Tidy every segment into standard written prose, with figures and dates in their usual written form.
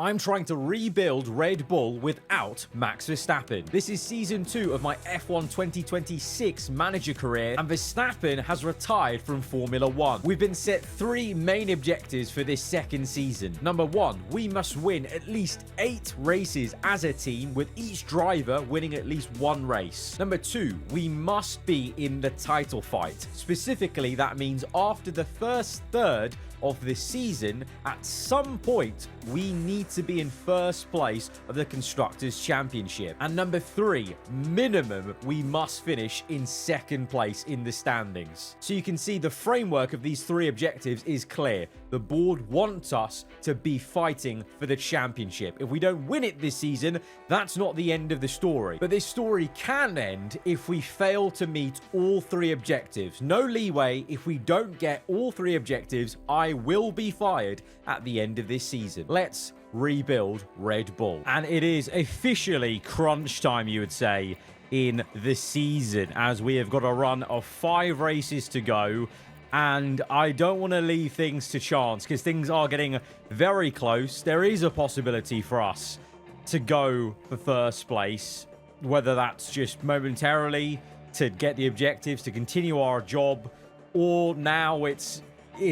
I'm trying to rebuild Red Bull without Max Verstappen. This is season 2 of my F1 2026 manager career, and Verstappen has retired from Formula 1. We've been set 3 main objectives for this second season. Number 1, we must win at least 8 races as a team, with each driver winning at least 1 race. Number 2, we must be in the title fight. Specifically, that means after the first third of this season, at some point, we need to be in first place of the Constructors' Championship. And number 3, minimum, we must finish in second place in the standings. So you can see the framework of these 3 objectives is clear. The board wants us to be fighting for the championship. If we don't win it this season, that's not the end of the story. But this story can end if we fail to meet all 3 objectives. No leeway. If we don't get all 3 objectives, I will be fired at the end of this season. Let's rebuild Red Bull. And it is officially crunch time, you would say, in the season, as we have got a run of 5 races to go. And I don't want to leave things to chance, because things are getting very close. There is a possibility for us to go for first place, whether that's just momentarily to get the objectives, to continue our job, or now it's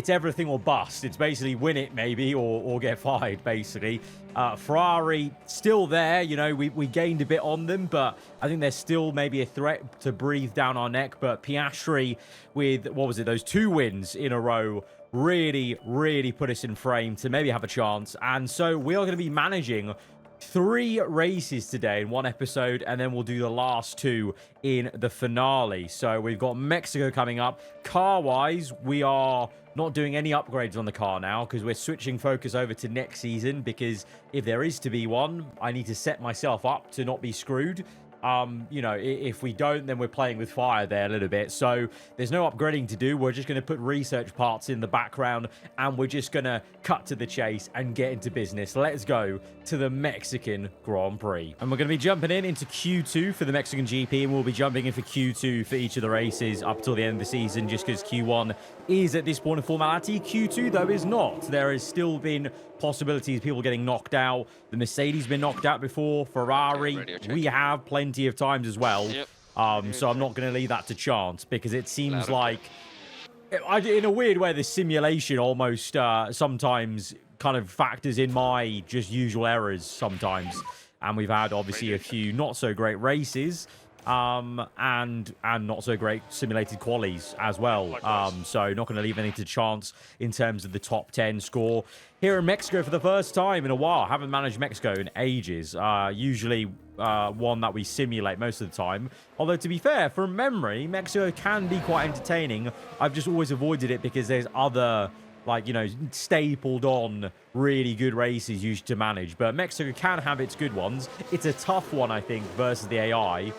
everything or bust. It's basically win it maybe or get fired, basically. Ferrari still there. You know, we gained a bit on them, but I think there's still maybe a threat to breathe down our neck. But Piastri, with, what was it, those 2 wins in a row, really put us in frame to maybe have a chance. And so we are going to be managing 3 races today in one episode, and then we'll do the last 2 in the finale. So we've got Mexico coming up. Car-wise, we are not doing any upgrades on the car now, because we're switching focus over to next season, because if there is to be one, I need to set myself up to not be screwed. You know, if we don't, then we're playing with fire there a little bit. So there's no upgrading to do. We're just going to put research parts in the background, and we're just going to cut to the chase and get into business. Let's go to the Mexican Grand Prix. And we're going to be jumping into Q2 for the Mexican GP, and we'll be jumping in for Q2 for each of the races up till the end of the season, just because Q1 is at this point a formality. Q2, though, is not. There has still been possibilities of people getting knocked out. The Mercedes been knocked out before. Ferrari, we have plenty of times as well. Yep. So I'm not going to leave that to chance, because it seems like, in a weird way, the simulation almost sometimes kind of factors in my just usual errors sometimes. And we've had obviously a few not so great races, and not so great simulated qualies as well. So not going to leave any to chance in terms of the top 10 score here in Mexico for the first time in a while. Haven't managed Mexico in ages. Usually one that we simulate most of the time. Although, to be fair, from memory, Mexico can be quite entertaining. I've just always avoided it because there's other, like, you know, stapled on really good races used to manage. But Mexico can have its good ones. It's a tough one, I think, versus the AI.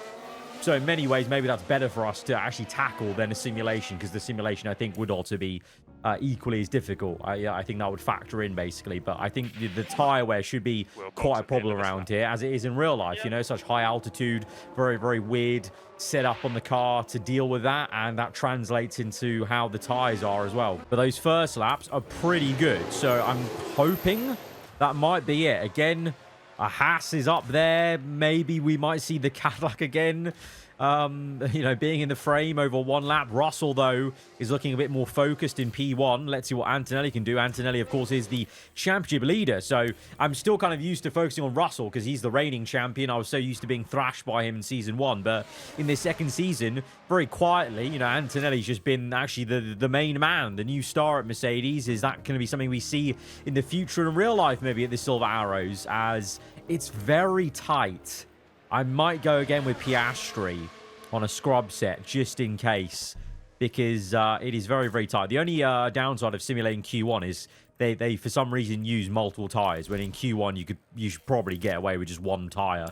So in many ways, maybe that's better for us to actually tackle than a simulation, because the simulation, I think, would also be equally as difficult. I think that would factor in, basically. But I think the tyre wear should be quite a problem around here, as it is in real life. You know, such high altitude, very weird setup on the car to deal with that. And that translates into how the tyres are as well. But those first laps are pretty good. So I'm hoping that might be it. Again, a Haas is up there. Maybe we might see the Cadillac again, you know, being in the frame over 1 lap. Russell, though, is looking a bit more focused in P1. Let's see what Antonelli can do. Antonelli, of course, is the championship leader. So I'm still kind of used to focusing on Russell because he's the reigning champion. I was so used to being thrashed by him in season 1. But in this second season, very quietly, you know, Antonelli's just been actually the main man, the new star at Mercedes. Is that going to be something we see in the future in real life, maybe at the Silver Arrows, as it's very tight? I might go again with Piastri on a scrub set just in case, because it is very tight. The only downside of simulating Q1 is they for some reason use multiple tires, when in Q1 you should probably get away with just 1 tire,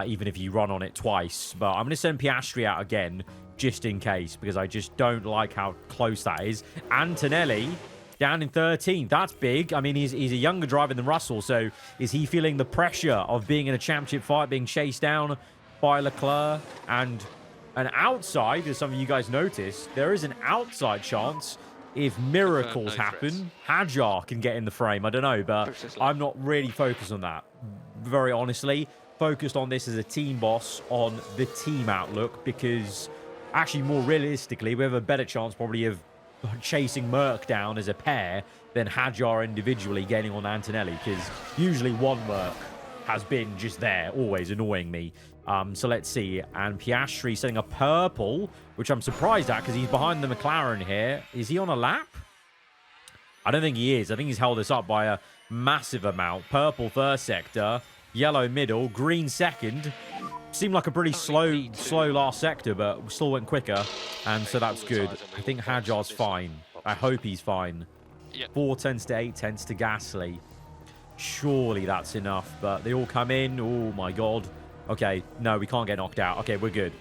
even if you run on it twice. But I'm going to send Piastri out again just in case, because I just don't like how close that is. Antonelli down in 13th. That's big. I mean, he's a younger driver than Russell, so is he feeling the pressure of being in a championship fight, being chased down by Leclerc? And an outside, as some of you guys noticed, there is an outside chance if miracles happen, Hajar can get in the frame. I don't know, but I'm not really focused on that. Very honestly, focused on this as a team boss on the team outlook, because actually more realistically, we have a better chance probably of chasing Merc down as a pair than Hajar individually getting on Antonelli, because usually one Merc has been just there, always annoying me. So let's see. And Piastri setting a purple, which I'm surprised at because he's behind the McLaren here. Is he on a lap? I don't think he is. I think he's held us up by a massive amount. Purple first sector, yellow middle, green second. Seemed like a pretty slow last sector, but still went quicker. And so that's good. I think Hajar's fine. I hope he's fine. 4 tenths to 8 tenths to Gasly. Surely that's enough, but they all come in. Oh my god. Okay, no, we can't get knocked out. Okay, we're good.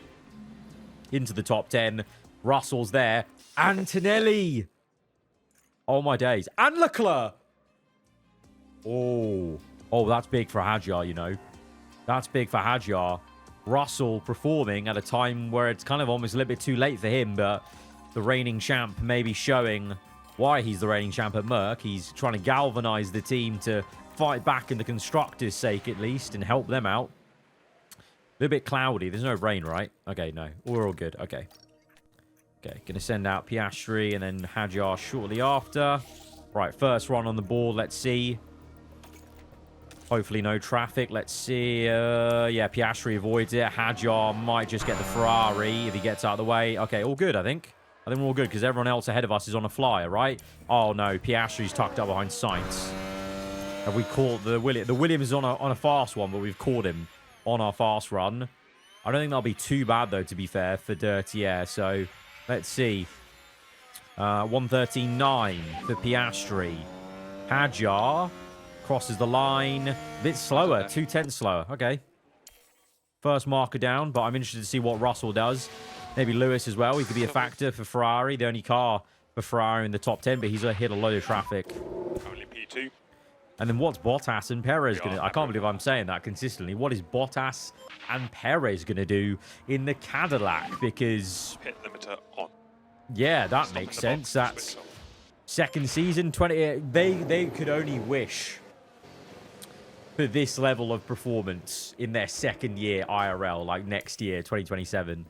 Into the top 10. Russell's there. Antonelli. Oh my days. And Leclerc. Oh, that's big for Hajar, you know. That's big for Hajar. Russell performing at a time where it's kind of almost a little bit too late for him, but the reigning champ may be showing why he's the reigning champ at Merc. He's trying to galvanize the team to fight back in the constructors' sake at least and help them out. A little bit cloudy. There's no rain, right? Okay, no. We're all good. Okay. Okay, going to send out Piastri and then Hajar shortly after. Right, first run on the board. Let's see. Hopefully no traffic. Let's see. Yeah, Piastri avoids it. Hajar might just get the Ferrari if he gets out of the way. Okay, all good, I think. I think we're all good because everyone else ahead of us is on a flyer, right? Oh, no. Piastri's tucked up behind Sainz. Have we caught the Williams? The Williams is on a fast one, but we've caught him on our fast run. I don't think that'll be too bad, though, to be fair, for Dirty Air. So, let's see. 113.9 for Piastri. Hajar crosses the line. A bit slower. 2 tenths slower. Okay. First marker down, but I'm interested to see what Russell does. Maybe Lewis as well. He could be a factor for Ferrari. The only car for Ferrari in the top 10, but he's hit a load of traffic. Only P2. And then what's Bottas and Perez going to... I can't believe I'm saying that consistently. What is Bottas and Perez going to do in the Cadillac? Because... Pit limiter on. Yeah, that makes sense. That's second season, 20... They could only wish for this level of performance in their second year IRL, like next year, 2027.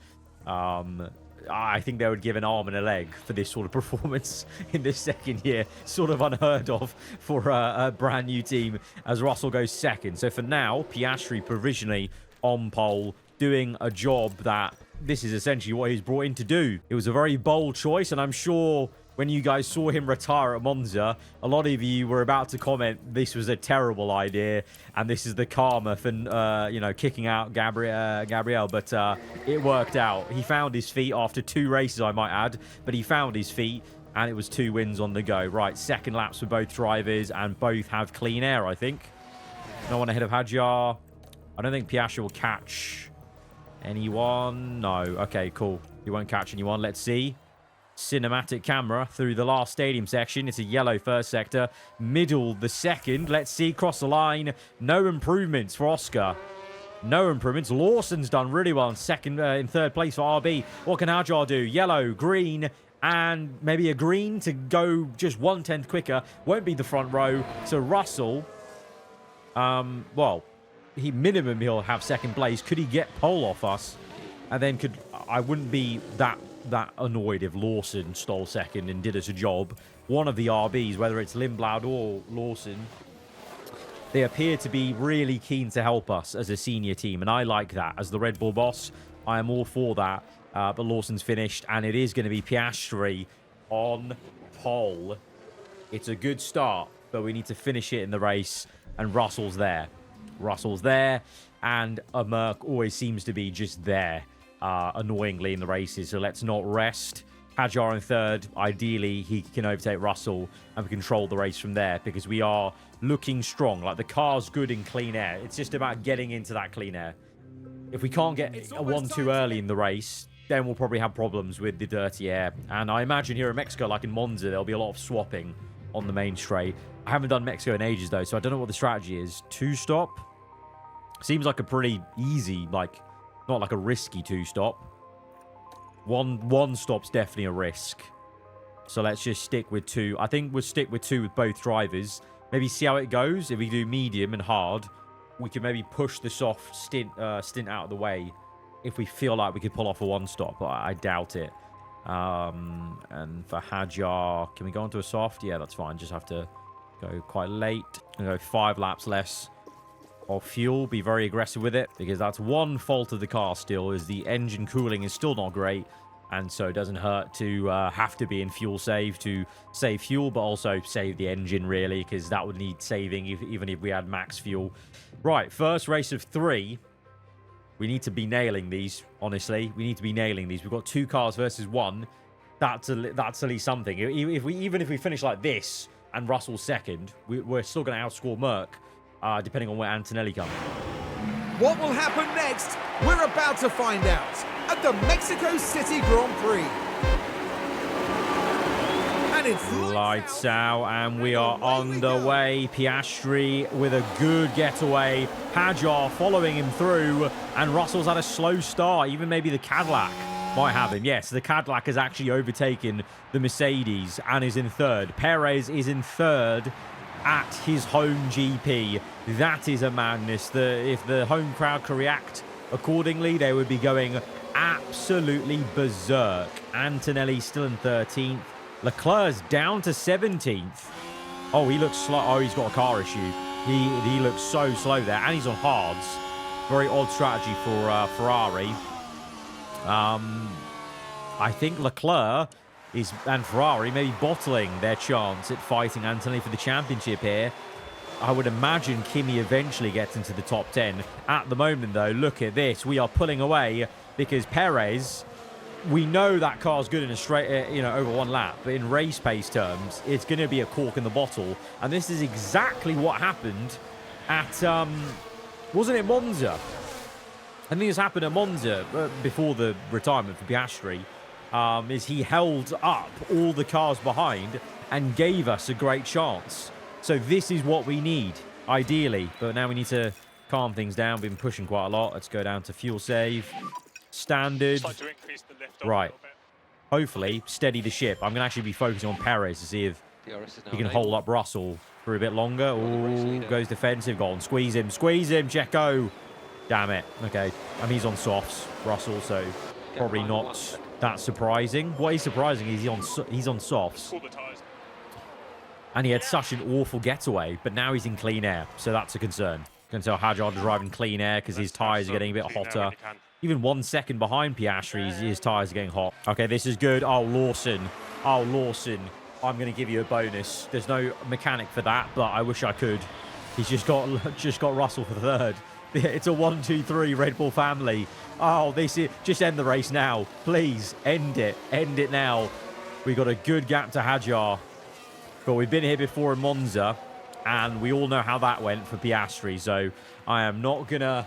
I think they would give an arm and a leg for this sort of performance in this second year. Sort of unheard of for a brand new team as Russell goes second. So for now, Piastri provisionally on pole, doing a job that this is essentially what he's brought in to do. It was a very bold choice, and I'm sure when you guys saw him retire at Monza, a lot of you were about to comment this was a terrible idea and this is the karma for, you know, kicking out Gabriel. But it worked out. He found his feet after 2 races, I might add, but he found his feet and it was 2 wins on the go. Right, second laps for both drivers and both have clean air, I think. No one ahead of Hajar. I don't think Piastri will catch anyone. No. Okay, cool. He won't catch anyone. Let's see. Cinematic camera through the last stadium section. It's a yellow first sector. Middle the second. Let's see. Cross the line. No improvements for Oscar. No improvements. Lawson's done really well in third place for RB. What can Hajar do? Yellow, green, and maybe a green to go just 1/10 quicker. Won't be the front row. So Russell, well, he'll have second place. Could he get pole off us? And then I wouldn't be that annoyed if Lawson stole second and did us a job. One of the RBs, whether it's Lindblad or Lawson, they appear to be really keen to help us as a senior team, and I like that. As the Red Bull boss, I am all for that. But Lawson's finished, and it is going to be Piastri on pole. It's a good start, but we need to finish it in the race, and Russell's there. Russell's there, and a Merc always seems to be just there. Annoyingly in the races, so let's not rest. Hajar in third. Ideally, he can overtake Russell and control the race from there because we are looking strong. Like, the car's good in clean air. It's just about getting into that clean air. If we can't get a 1 too early in the race, then we'll probably have problems with the dirty air. And I imagine here in Mexico, like in Monza, there'll be a lot of swapping on the main straight. I haven't done Mexico in ages, though, so I don't know what the strategy is. 2-stop? Seems like a pretty easy, like... Not like a risky 2-stop. One stop's definitely a risk. So let's just stick with 2. I think we'll stick with 2 with both drivers. Maybe see how it goes. If we do medium and hard, we can maybe push the soft stint out of the way if we feel like we could pull off a 1-stop, but I doubt it. And for Hadjar, can we go onto a soft? Yeah, that's fine. Just have to go quite late. And go 5 laps less of fuel. Be very aggressive with it, because that's one fault of the car still, is the engine cooling is still not great. And so it doesn't hurt to have to be in fuel save to save fuel, but also save the engine, really, because that would need saving even if we had max fuel. Right, first race of 3. We need to be nailing these, honestly. We need to be nailing these. We've got 2 cars versus 1. That's at least something. Even if we finish like this and Russell's second, we're still going to outscore Merc, depending on where Antonelli comes. What will happen next? We're about to find out at the Mexico City Grand Prix. And it's lights out, and we are on the way. Piastri with a good getaway. Hadjar following him through, and Russell's had a slow start. Even maybe the Cadillac might have him. Yes, the Cadillac has actually overtaken the Mercedes and is in 3rd. Perez is in 3rd at his home GP. That is a madness. If the home crowd could react accordingly, they would be going absolutely berserk. Antonelli still in 13th. Leclerc's down to 17th. Oh, he looks slow. Oh, he's got a car issue. He looks so slow there, and he's on hards. Very odd strategy for Ferrari. I think Leclerc and Ferrari maybe bottling their chance at fighting Antonelli for the championship here. I would imagine Kimi eventually gets into the top 10. At the moment, though, look at this. We are pulling away because Perez, we know that car's good in a straight, over 1 lap. But in race pace terms, it's going to be a cork in the bottle. And this is exactly what happened at, wasn't it Monza? I think this happened at Monza before the retirement for Piastri. Is he held up all the cars behind and gave us a great chance. So this is what we need, ideally. But now we need to calm things down. We've been pushing quite a lot. Let's go down to fuel save. Standard. Right. Hopefully, steady the ship. I'm going to actually be focusing on Perez to see if he can hold up Russell for a bit longer. Oh, goes defensive. Go on, squeeze him, Checo. Damn it. Okay. I mean, he's on softs, Russell, so probably not that surprising. What is surprising is he's on softs. And he had such an awful getaway, but now he's in clean air, so that's a concern. You can tell Hadjar to drive in clean air because his tyres are getting a bit hotter. Even 1 second behind Piastri, his tyres are getting hot. Okay, this is good. Oh, Lawson. I'm going to give you a bonus. There's no mechanic for that, but I wish I could. He's just got Russell for 3rd. It's a 1-2-3 Red Bull family. Oh, this is... Just end the race now. Please, end it. End it now. We got a good gap to Hadjar. But we've been here before in Monza, and we all know how that went for Piastri. So I'm not gonna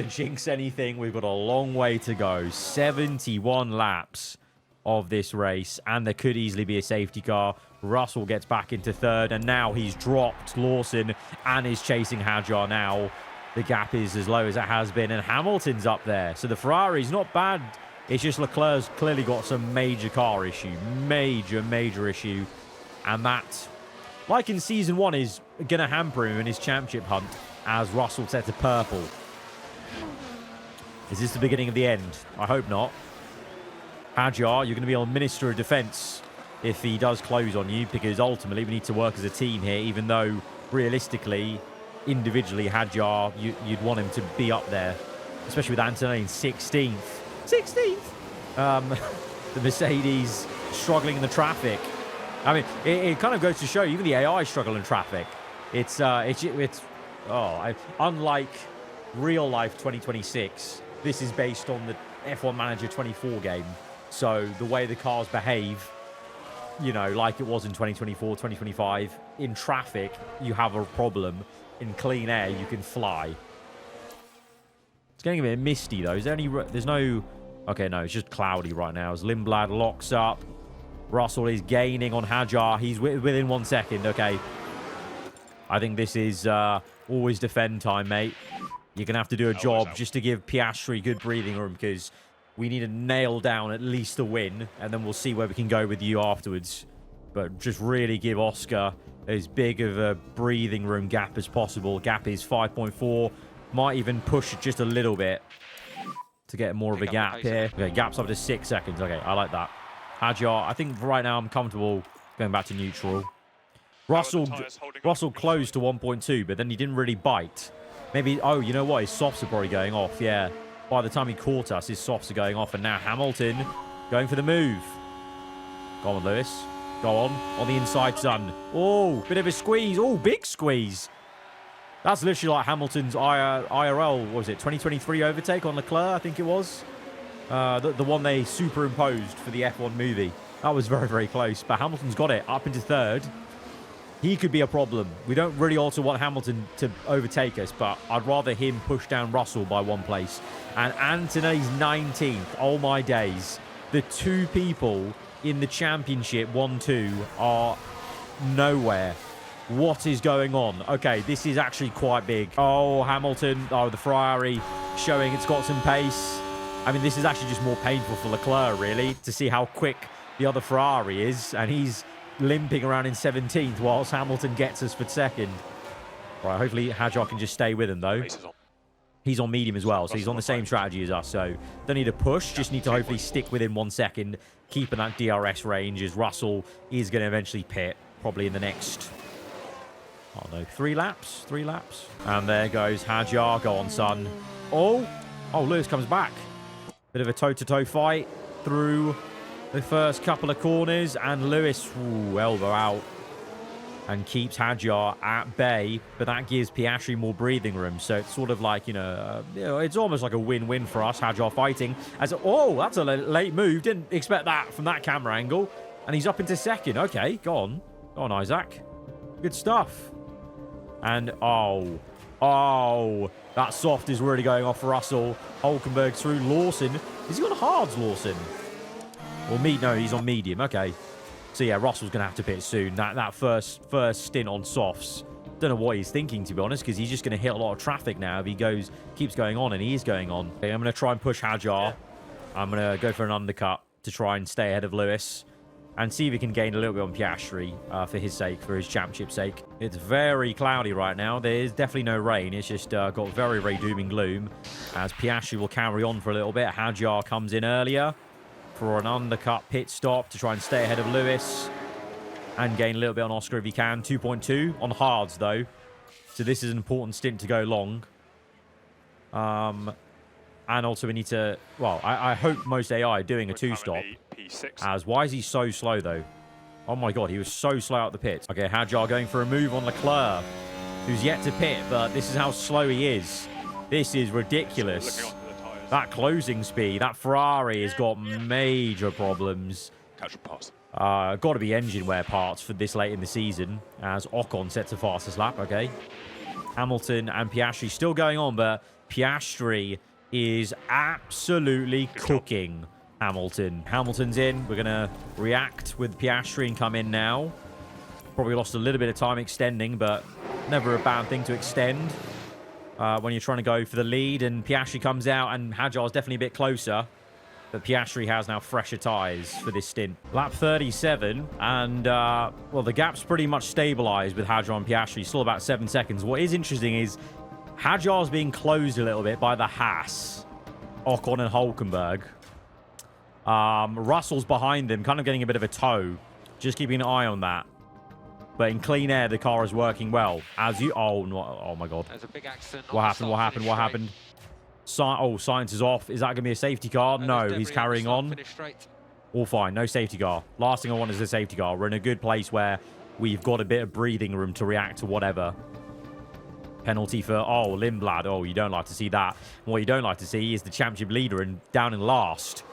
jinx anything. We've got a long way to go. 71 laps of this race, and there could easily be a safety car. Russell gets back into 3rd, and now he's dropped Lawson and is chasing Hadjar now. The gap is as low as it has been, and Hamilton's up there. So the Ferrari's not bad. It's just Leclerc's clearly got some major car issue. Major issue. And that, like in Season 1, is going to hamper him in his championship hunt as Russell sets to purple. Is this the beginning of the end? I hope not. Hadjar, you're going to be on Minister of Defence if he does close on you, because ultimately we need to work as a team here, even though realistically, individually, Hadjar, you'd want him to be up there, especially with Antonelli in 16th. 16th! The Mercedes struggling in the traffic. I mean, it kind of goes to show even the AI struggle in traffic. Unlike real life 2026, this is based on the F1 Manager 24 game. So the way the cars behave, like it was in 2024, 2025, in traffic, you have a problem. In clean air, you can fly. It's getting a bit misty, though. There's no... Okay, no, it's just cloudy right now. As Lindblad locks up. Russell is gaining on Hadjar. He's within 1 second. Okay. I think this is always defend time, mate. You're going to have to do a job just to give Piastri good breathing room, because We need to nail down at least a win, and then we'll see where we can go with you afterwards. But just really give Oscar as big of a breathing room gap as possible. Gap is 5.4. Might even push it just a little bit to get more of a gap here. Okay, gap's up to 6 seconds. Okay, I like that. Hadjar, I think right now I'm comfortable going back to neutral. Russell closed to 1.2, but then he didn't really bite. Maybe, oh, you know what? His softs are probably going off, yeah. By the time he caught us, his softs are going off. And now Hamilton going for the move. Go on, Lewis. Go on the inside, son. Oh, bit of a squeeze. Oh, big squeeze. That's literally like Hamilton's IRL, what was it, 2023 overtake on Leclerc, I think it was. The one they superimposed for the F1 movie. That was very, very close. But Hamilton's got it up into third. He could be a problem. We don't really also want Hamilton to overtake us, but I'd rather him push down Russell by 1 place. And Antonelli's 19th. Oh, my days. The 2 people in the championship, 1-2, are nowhere. What is going on? Okay, this is actually quite big. Oh, Hamilton. Oh, the Ferrari showing it's got some pace. I mean, this is actually just more painful for Leclerc, really, to see how quick the other Ferrari is. And he's limping around in 17th whilst Hamilton gets us for 2nd. Right, hopefully Hadjar can just stay with him, though. He's on medium as well, so he's on the same strategy as us. So don't need to push, just need to hopefully stick within 1 second, keeping that DRS range as Russell is going to eventually pit, probably in the next, I don't know, 3 laps? 3 laps. And there goes Hadjar. Go on, son. Oh, Lewis comes back. Bit of a toe-to-toe fight through the first couple of corners, and Lewis, elbow out, and keeps Hadjar at bay, but that gives Piastri more breathing room. So it's sort of like, it's almost like a win-win for us. Hadjar fighting as, that's a late move. Didn't expect that from that camera angle. And he's up into 2nd. Okay, go on, Isaac. Good stuff. And, that soft is really going off for Russell. Hulkenberg through Lawson. Is he on hards, Lawson? Or no, he's on medium. Okay. So, yeah, Russell's going to have to pit soon. That first stint on softs. Don't know what he's thinking, to be honest, because he's just going to hit a lot of traffic now if he keeps going on, and he is going on. Okay, I'm going to try and push Hadjar. I'm going to go for an undercut to try and stay ahead of Lewis and see if he can gain a little bit on Piastri for his sake, for his championship's sake. It's very cloudy right now. There is definitely no rain. It's just got very, very doom and gloom as Piastri will carry on for a little bit. Hadjar comes in earlier for an undercut pit stop to try and stay ahead of Lewis and gain a little bit on Oscar if he can. 2.2 on hards, though. So this is an important stint to go long. And also we need to... Well, I hope most AI are doing a 2-stop. As why is he so slow, though? Oh, my God. He was so slow out the pit. Okay, Hadjar going for a move on Leclerc, who's yet to pit, but this is how slow he is. This is ridiculous. That closing speed, that Ferrari has got major problems. Got to be engine wear parts for this late in the season, as Ocon sets the fastest lap. Okay. Hamilton and Piastri still going on, but Piastri is absolutely cooking Hamilton. Hamilton's in. We're going to react with Piastri and come in now. Probably lost a little bit of time extending, but never a bad thing to extend when you're trying to go for the lead. And Piastri comes out, and Hadjar's definitely a bit closer. But Piastri has now fresher tyres for this stint. Lap 37, and, well, the gap's pretty much stabilised with Hadjar and Piastri. Still about 7 seconds. What is interesting is Hadjar's being closed a little bit by the Haas, Ocon and Hulkenberg. Russell's behind them, kind of getting a bit of a tow. Just keeping an eye on that. But in clean air, the car is working well. As you... Oh, no, oh my God. There's a big accident. What happened? What happened? What happened? Science is off. Is that going to be a safety car? No, he's carrying on. All fine. No safety car. Last thing I want is a safety car. We're in a good place where we've got a bit of breathing room to react to whatever. Penalty for... Oh, Lindblad. Oh, you don't like to see that. What you don't like to see is the championship leader and down in last.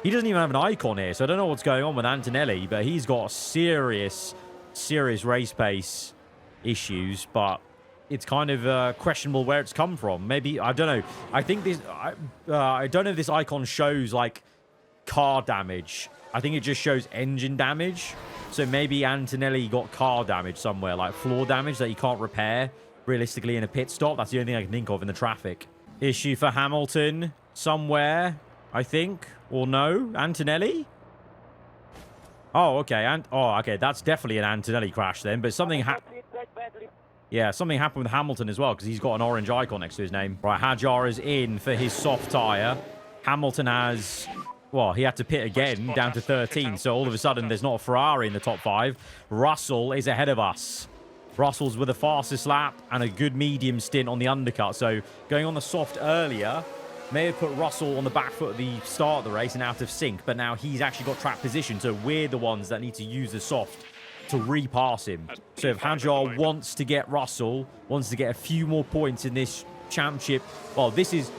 He doesn't even have an icon here, so I don't know what's going on with Antonelli, but he's got serious race pace issues, but it's kind of questionable where it's come from. Maybe, I don't know. I think this... I don't know if this icon shows, like, car damage. I think it just shows engine damage. So maybe Antonelli got car damage somewhere, like floor damage that he can't repair realistically in a pit stop. That's the only thing I can think of in the traffic. Issue for Hamilton somewhere. I think. Or no? Antonelli? Oh, okay. Okay, that's definitely an Antonelli crash then. But something happened. Yeah, something happened with Hamilton as well, because he's got an orange icon next to his name. Right, Hadjar is in for his soft tyre. Hamilton has... Well, he had to pit again, down to 13. So all of a sudden, there's not a Ferrari in the top 5. Russell is ahead of us. Russell's with the fastest lap and a good medium stint on the undercut. So going on the soft earlier may have put Russell on the back foot at the start of the race and out of sync. But now he's actually got track position. So we're the ones that need to use the soft to repass him. So if Hadjar wants to get Russell, wants to get a few more points in this championship, well, this is...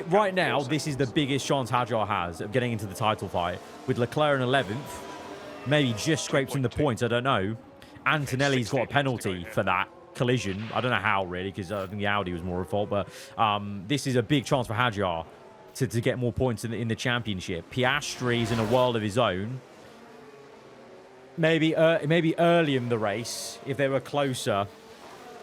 Right now, this is the biggest chance Hadjar has of getting into the title fight. With Leclerc in 11th, maybe just scrapes in the points, I don't know. Antonelli's got a penalty for that collision. I don't know how, really, because I think the Audi was more at fault. But this is a big chance for Hadjar to get more points in the championship. Piastri's in a world of his own. Maybe early in the race, if they were closer,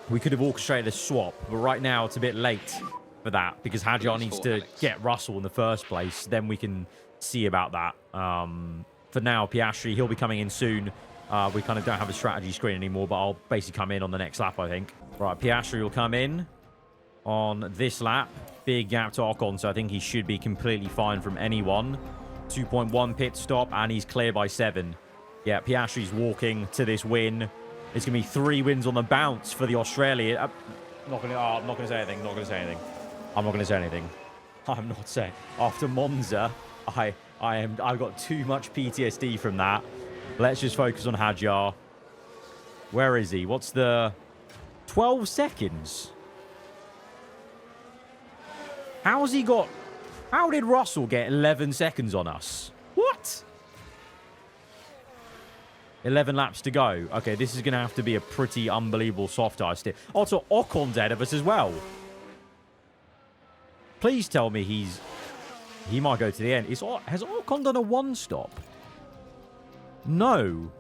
we could have orchestrated a swap. But right now, it's a bit late for that, because Hadjar needs to get Russell in the first place. Then we can see about that. For now, Piastri, he'll be coming in soon. We kind of don't have a strategy screen anymore, but I'll basically come in on the next lap, I think. Right, Piastri will come in on this lap. Big gap to Ocon, so I think he should be completely fine from anyone. 2.1 pit stop, and he's clear by 7. Yeah, Piastri's walking to this win. It's going to be 3 wins on the bounce for the Australian. I'm not going to say anything. I'm not going to say anything. I'm not saying. After Monza, I've got too much PTSD from that. Let's just focus on Hadjar. Where is he? What's the 12 seconds? How's he got... How did Russell get 11 seconds on us? What? 11 laps to go. Okay, this is going to have to be a pretty unbelievable soft ice stick. Also, Ocon's ahead of us as well. Please tell me he might go to the end. Has Ocon done a 1-stop? No.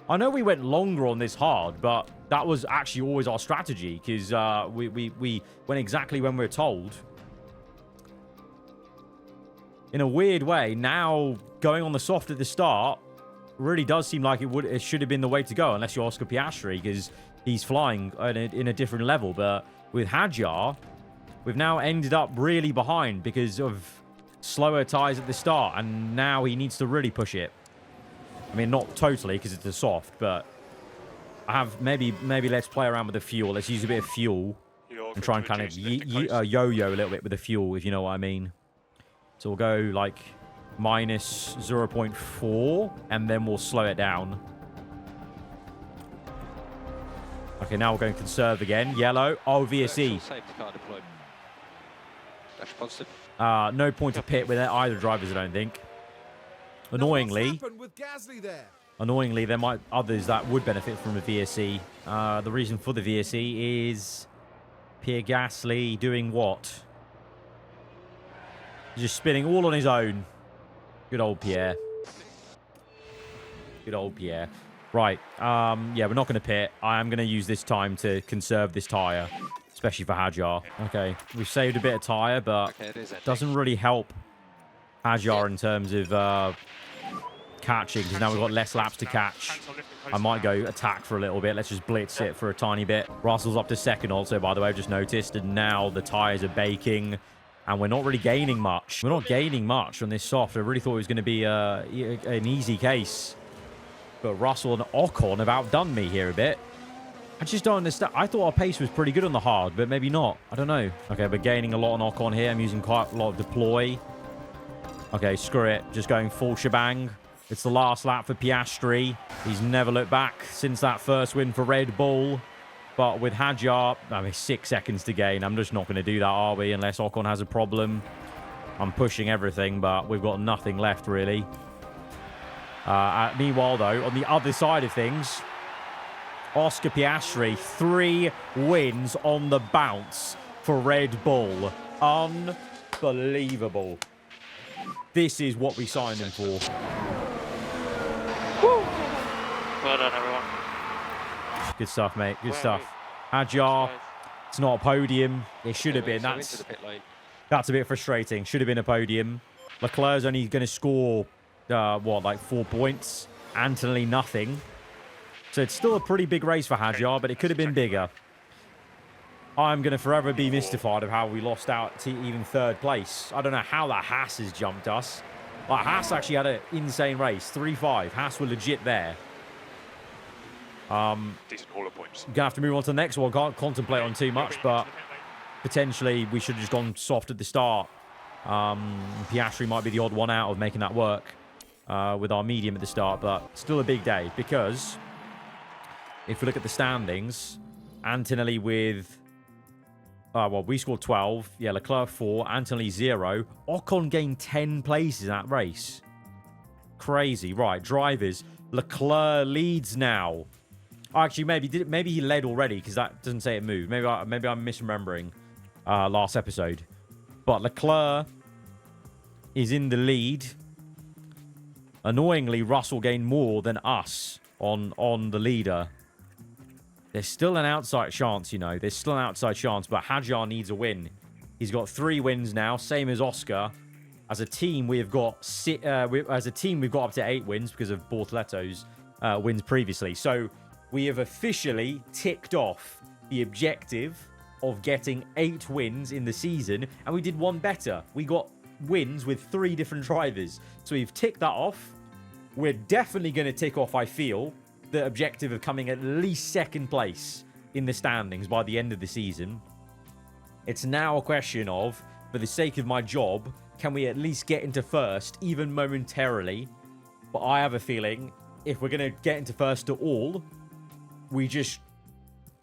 I know we went longer on this hard, but that was actually always our strategy, because we went exactly when we were told. In a weird way, now going on the soft at the start really does seem like it should have been the way to go, unless you're Oscar Piastri, because he's flying in a different level. But with Hadjar, we've now ended up really behind because of slower tyres at the start, and now he needs to really push it. I mean, not totally, because it's a soft, but I have maybe let's play around with the fuel. Let's use a bit of fuel and try and kind of yo-yo a little bit with the fuel, if you know what I mean. So we'll go like minus 0.4, and then we'll slow it down. Okay, now we're going conserve again. Yellow. Oh, VSE. No point to pit with either drivers, I don't think. Annoyingly, there might others that would benefit from a VSE. The reason for the VSE is Pierre Gasly doing what? He's just spinning all on his own. Good old Pierre. Good old Pierre. Right. Yeah, we're not going to pit. I am going to use this time to conserve this tyre, especially for Hadjar. Okay, we've saved a bit of tyre, but doesn't really help Hadjar in terms of catching, because now we've got less laps to catch. I might go attack for a little bit. Let's just blitz it for a tiny bit. Russell's up to second also, by the way, I've just noticed. And now the tyres are baking, and we're not really gaining much. We're not gaining much on this soft. I really thought it was going to be an easy case. But Russell and Ocon have outdone me here a bit. I just don't understand. I thought our pace was pretty good on the hard, but maybe not. I don't know. Okay, we're gaining a lot on Ocon here. I'm using quite a lot of deploy. Okay, screw it. Just going full shebang. It's the last lap for Piastri. He's never looked back since that first win for Red Bull. But with Hadjar, I mean, 6 seconds to gain. I'm just not going to do that, are we? Unless Ocon has a problem. I'm pushing everything, but we've got nothing left, really. Meanwhile, though, on the other side of things, Oscar Piastri, 3 wins on the bounce for Red Bull. Unbelievable. This is what we signed him for. Woo. Well done, everyone. Good stuff, mate. Good stuff. Hadjar, it's not a podium. It should have been. That's a bit frustrating. Should have been a podium. Leclerc's only going to score, what, like 4 points? Antonelli, nothing. So it's still a pretty big race for Hadjar, but it could have been bigger. I'm going to forever be mystified of how we lost out to even 3rd place. I don't know how that Haas has jumped us. Like, Haas actually had an insane race. 3-5. Haas were legit there. Decent haul of points. Gonna have to move on to the next one. Can't contemplate on too much, but potentially we should have just gone soft at the start. Piastri might be the odd one out of making that work with our medium at the start, but still a big day because if we look at the standings, Antonelli with... well, we scored 12. Yeah, Leclerc 4. Antonelli 0. Ocon gained 10 places in that race. Crazy. Right, drivers. Leclerc leads now. Actually, maybe he led already because that doesn't say it moved. Maybe I'm misremembering last episode. But Leclerc is in the lead. Annoyingly, Russell gained more than us on the leader. There's still an outside chance, you know. There's still an outside chance, but Hadjar needs a win. He's got 3 wins now, same as Oscar. As a team, we've got up to 8 wins because of Bortoletto's wins previously. So we have officially ticked off the objective of getting 8 wins in the season, and we did one better. We got wins with 3 different drivers. So we've ticked that off. We're definitely going to tick off, I feel, the objective of coming at least 2nd place in the standings by the end of the season. It's now a question of, for the sake of my job, can we at least get into 1st, even momentarily? But I have a feeling if we're going to get into 1st at all, we just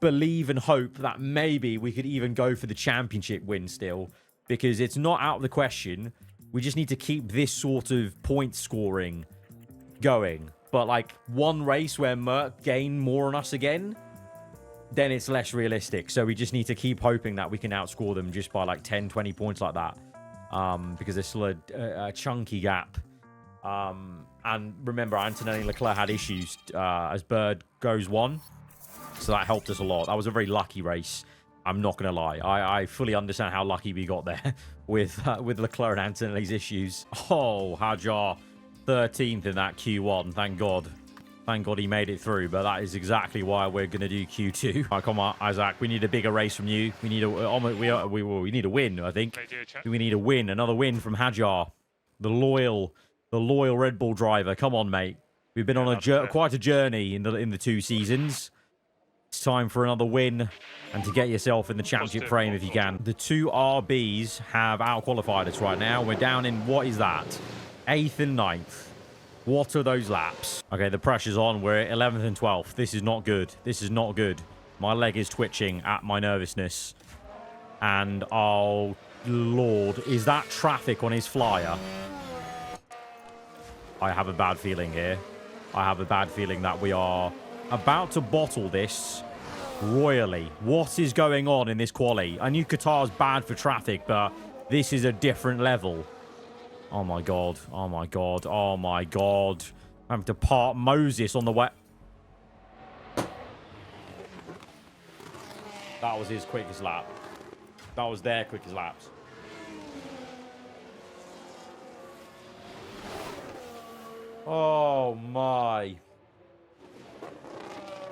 believe and hope that maybe we could even go for the championship win still, because it's not out of the question. We just need to keep this sort of point scoring going. But like one race where Merc gain more on us again, then it's less realistic. So we just need to keep hoping that we can outscore them just by like 10, 20 points like that. Because there's still a chunky gap. And remember, Antonelli and Leclerc had issues as Bird goes 1. So that helped us a lot. That was a very lucky race. I'm not going to lie. I fully understand how lucky we got there with Leclerc and Antonelli's issues. Oh, Hadjar 13th in that Q1. Thank God. Thank God he made it through. But that is exactly why we're going to do Q2. Right, come on, Isaac. We need a bigger race from you. We need we need a win, I think. We need a win. Another win from Hadjar. The loyal Red Bull driver. Come on, mate. We've been on quite a journey in the 2 seasons. It's time for another win and to get yourself in the championship frame if you can. The 2 RBs have out-qualified us right now. We're down in, what is that? 8th and 9th. What are those laps? Okay, the pressure's on. We're at 11th and 12th. This is not good. This is not good. My leg is twitching at my nervousness. And, oh, Lord. Is that traffic on his flyer? I have a bad feeling here. I have a bad feeling that we are about to bottle this royally. What is going on in this quali? I knew Qatar's bad for traffic, but this is a different level. Oh my God. Oh my God. Oh my God. I'm having to part Moses on the way. That was his quickest lap. That was their quickest laps. Oh my.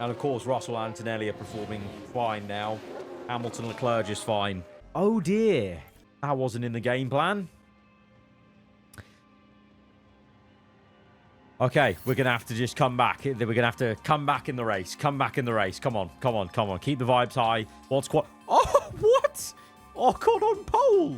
And of course, Russell and Antonelli are performing fine now. Hamilton and Leclerc just fine. Oh dear. That wasn't in the game plan. Okay, we're going to have to just come back. We're going to have to come back in the race. Come back in the race. Come on, come on, come on. Keep the vibes high. What's what? Oh, what? Ocon on pole.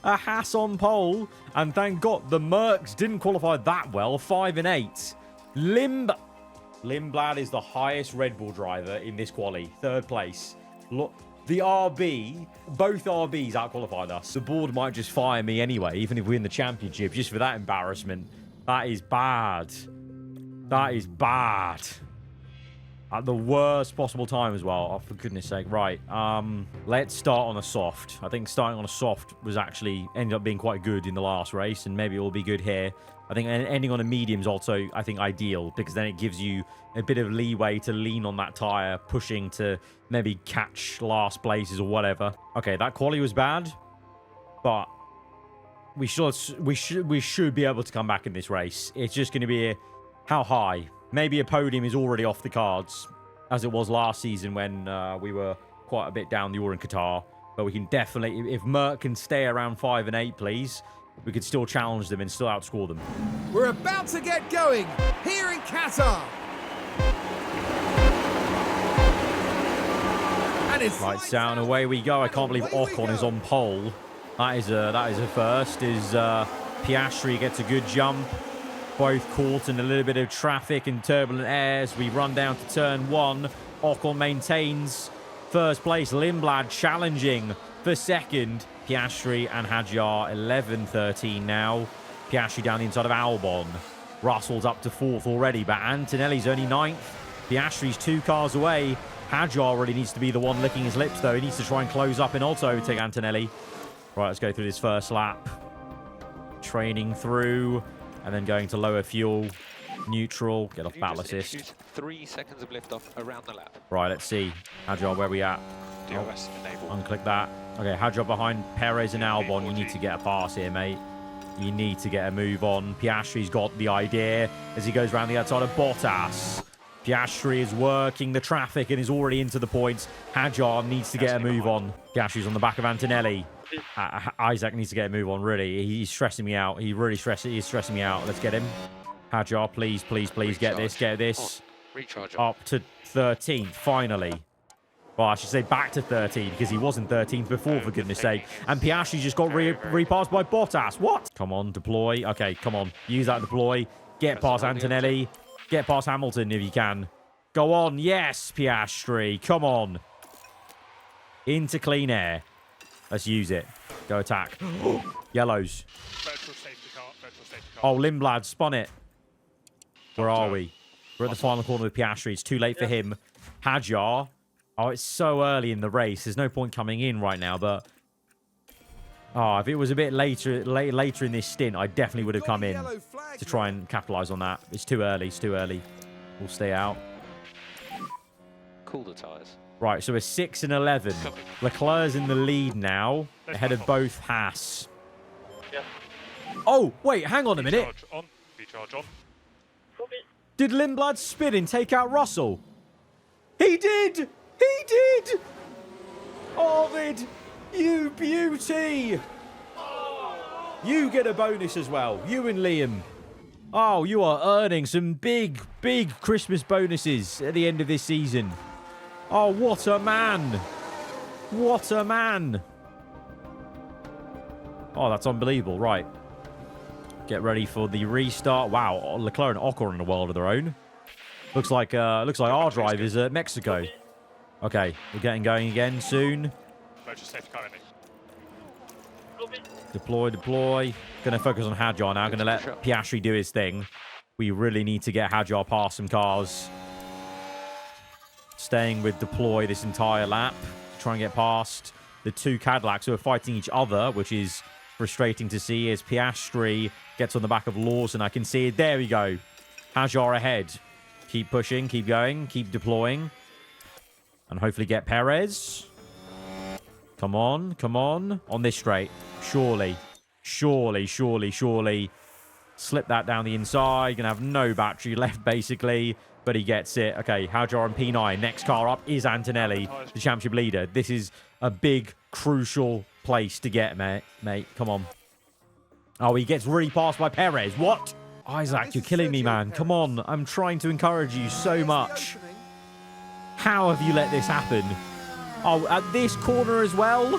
A Haas on pole. And thank God the Mercs didn't qualify that well. 5 and 8. Lindblad is the highest Red Bull driver in this quali. 3rd place. Look, the RB, both RBs out-qualified us. The board might just fire me anyway, even if we win the championship, just for that embarrassment. That is bad. That is bad. At the worst possible time as well. Oh, for goodness sake. Right. Let's start on a soft. I think starting on a soft was actually ended up being quite good in the last race, and maybe it will be good here. I think ending on a medium is also, I think, ideal, because then it gives you a bit of leeway to lean on that tyre, pushing to maybe catch last places or whatever. Okay, that quali was bad. but we should be able to come back in this race. It's just going to be how high. Maybe a podium is already off the cards, as it was last season when we were quite a bit down the ore in Qatar. But we can definitely, if Merck can stay around 5 and 8, please, we could still challenge them and still outscore them. We're about to get going here in Qatar. And it's Lights down, away we go. I can't believe Ocon is on pole. That is a first. Piastri gets a good jump. Both caught in a little bit of traffic and turbulent airs. We run down to turn 1. Ocon maintains first place. Lindblad challenging for second. Piastri and Hadjar 11-13 now. Piastri down the inside of Albon. Russell's up to 4th already, but Antonelli's only 9th. Piastri's 2 cars away. Hadjar really needs to be the one licking his lips, though. He needs to try and close up in auto, take Antonelli. Right, let's go through this first lap. Training through, and then going to lower fuel. Neutral, get off battle assist. 3 seconds of liftoff around the lap. Right, let's see. Hadjar, where we at? DRS enable. Unclick that. Okay, Hadjar behind Perez and Albon. You need to get a pass here, mate. You need to get a move on. Piastri's got the idea as he goes around the outside of Bottas. Piastri is working the traffic and is already into the points. Hadjar needs to get a move on. Piastri's on the back of Antonelli. Isaac needs to get a move on, really. He's stressing me out. He's stressing me out. Let's get him. Hadjar, please, please, please, get this. Recharge. Up to 13th, finally. Well, I should say back to 13 because he wasn't 13th before, for goodness sake. And Piastri just got repassed by Bottas. What? Come on, deploy. Okay, come on. Use that deploy. Get past Antonelli. Get past Hamilton if you can. Go on. Yes, Piastri. Come on. Into clean air. Let's use it. Go attack. Yellows. Virtual safety car. Oh, Lindblad spun it. Where are we? We're at the final corner with Piastri. It's too late for him. Hadjar. Oh, it's so early in the race. There's no point coming in right now, but... Oh, if it was a bit later in this stint, I definitely would have come in to try and capitalize on that. It's too early. It's too early. We'll stay out. Cool the tyres. Right, so we're 6 and 11. Leclerc's in the lead now, ahead of both Haas. Yeah. Oh, wait, hang on a minute. Recharge on. Did Lindblad spin and take out Russell? He did! He did! Ovid, you beauty! You get a bonus as well. You and Liam. Oh, you are earning some big, big Christmas bonuses at the end of this season. Oh, what a man. What a man. Oh, that's unbelievable. Right. Get ready for the restart. Wow, Leclerc and Ocon are in a world of their own. Looks like our drive is at Mexico. Okay, we're getting going again soon. Deploy. Gonna focus on Hadjar now. Gonna let Piastri do his thing. We really need to get Hadjar past some cars. Staying with deploy this entire lap. Try and get past the 2 Cadillacs who are fighting each other, which is frustrating to see as Piastri gets on the back of Lawson. I can see it. There we go. Hadjar ahead. Keep pushing. Keep going. Keep deploying. And hopefully get Perez. Come on. Come on. On this straight. Surely. Surely. Slip that down the inside. Gonna have no battery left, basically. But he gets it. Okay, Hadjar on P9. Next car up is Antonelli, the championship leader. This is a big, crucial place to get, mate. Come on. Oh, he gets really passed by Perez. What? Isaac, you're killing me, man. Come on. I'm trying to encourage you so much. How have you let this happen? Oh, at this corner as well?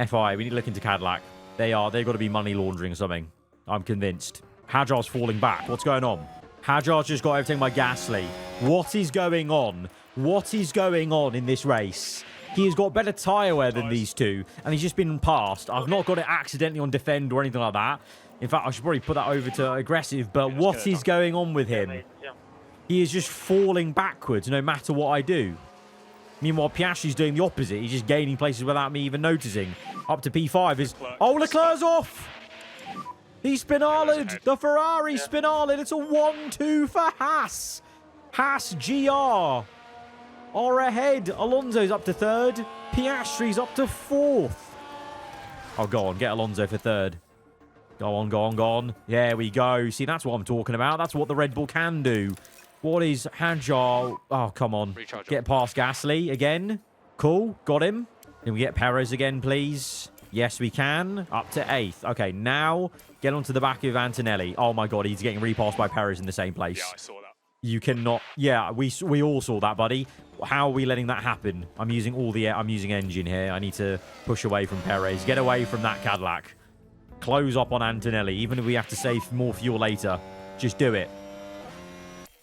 FI, we need to look into Cadillac. They've got to be money laundering or something. I'm convinced. Hadjar's falling back. What's going on? Hadjar's just got everything by Gasly. What is going on? What is going on in this race? He has got better tyre wear than these two, and he's just been passed. I've not got it accidentally on defend or anything like that. In fact, I should probably put that over to aggressive, but what is going on with him? He is just falling backwards no matter what I do. Meanwhile, Piastri's doing the opposite. He's just gaining places without me even noticing. Up to P5 is... Oh, Leclerc's off! He's spinaled. The Ferrari spinaled. It's a 1-2 for Haas. Haas GR are ahead. Alonso's up to 3rd. Piastri's up to 4th. Oh, go on. Get Alonso for third. Go on, go on, go on. There we go. See, that's what I'm talking about. That's what the Red Bull can do. What is Hajar? Oh, come on. Recharge. Get past Gasly again. Cool. Got him. Can we get Perez again, please? Yes, we can. Up to 8th. Okay, now get onto the back of Antonelli. Oh, my God. He's getting repassed by Perez in the same place. Yeah, I saw that. You cannot. Yeah, we all saw that, buddy. How are we letting that happen? I'm using I'm using engine here. I need to push away from Perez. Get away from that Cadillac. Close up on Antonelli. Even if we have to save more fuel later, just do it.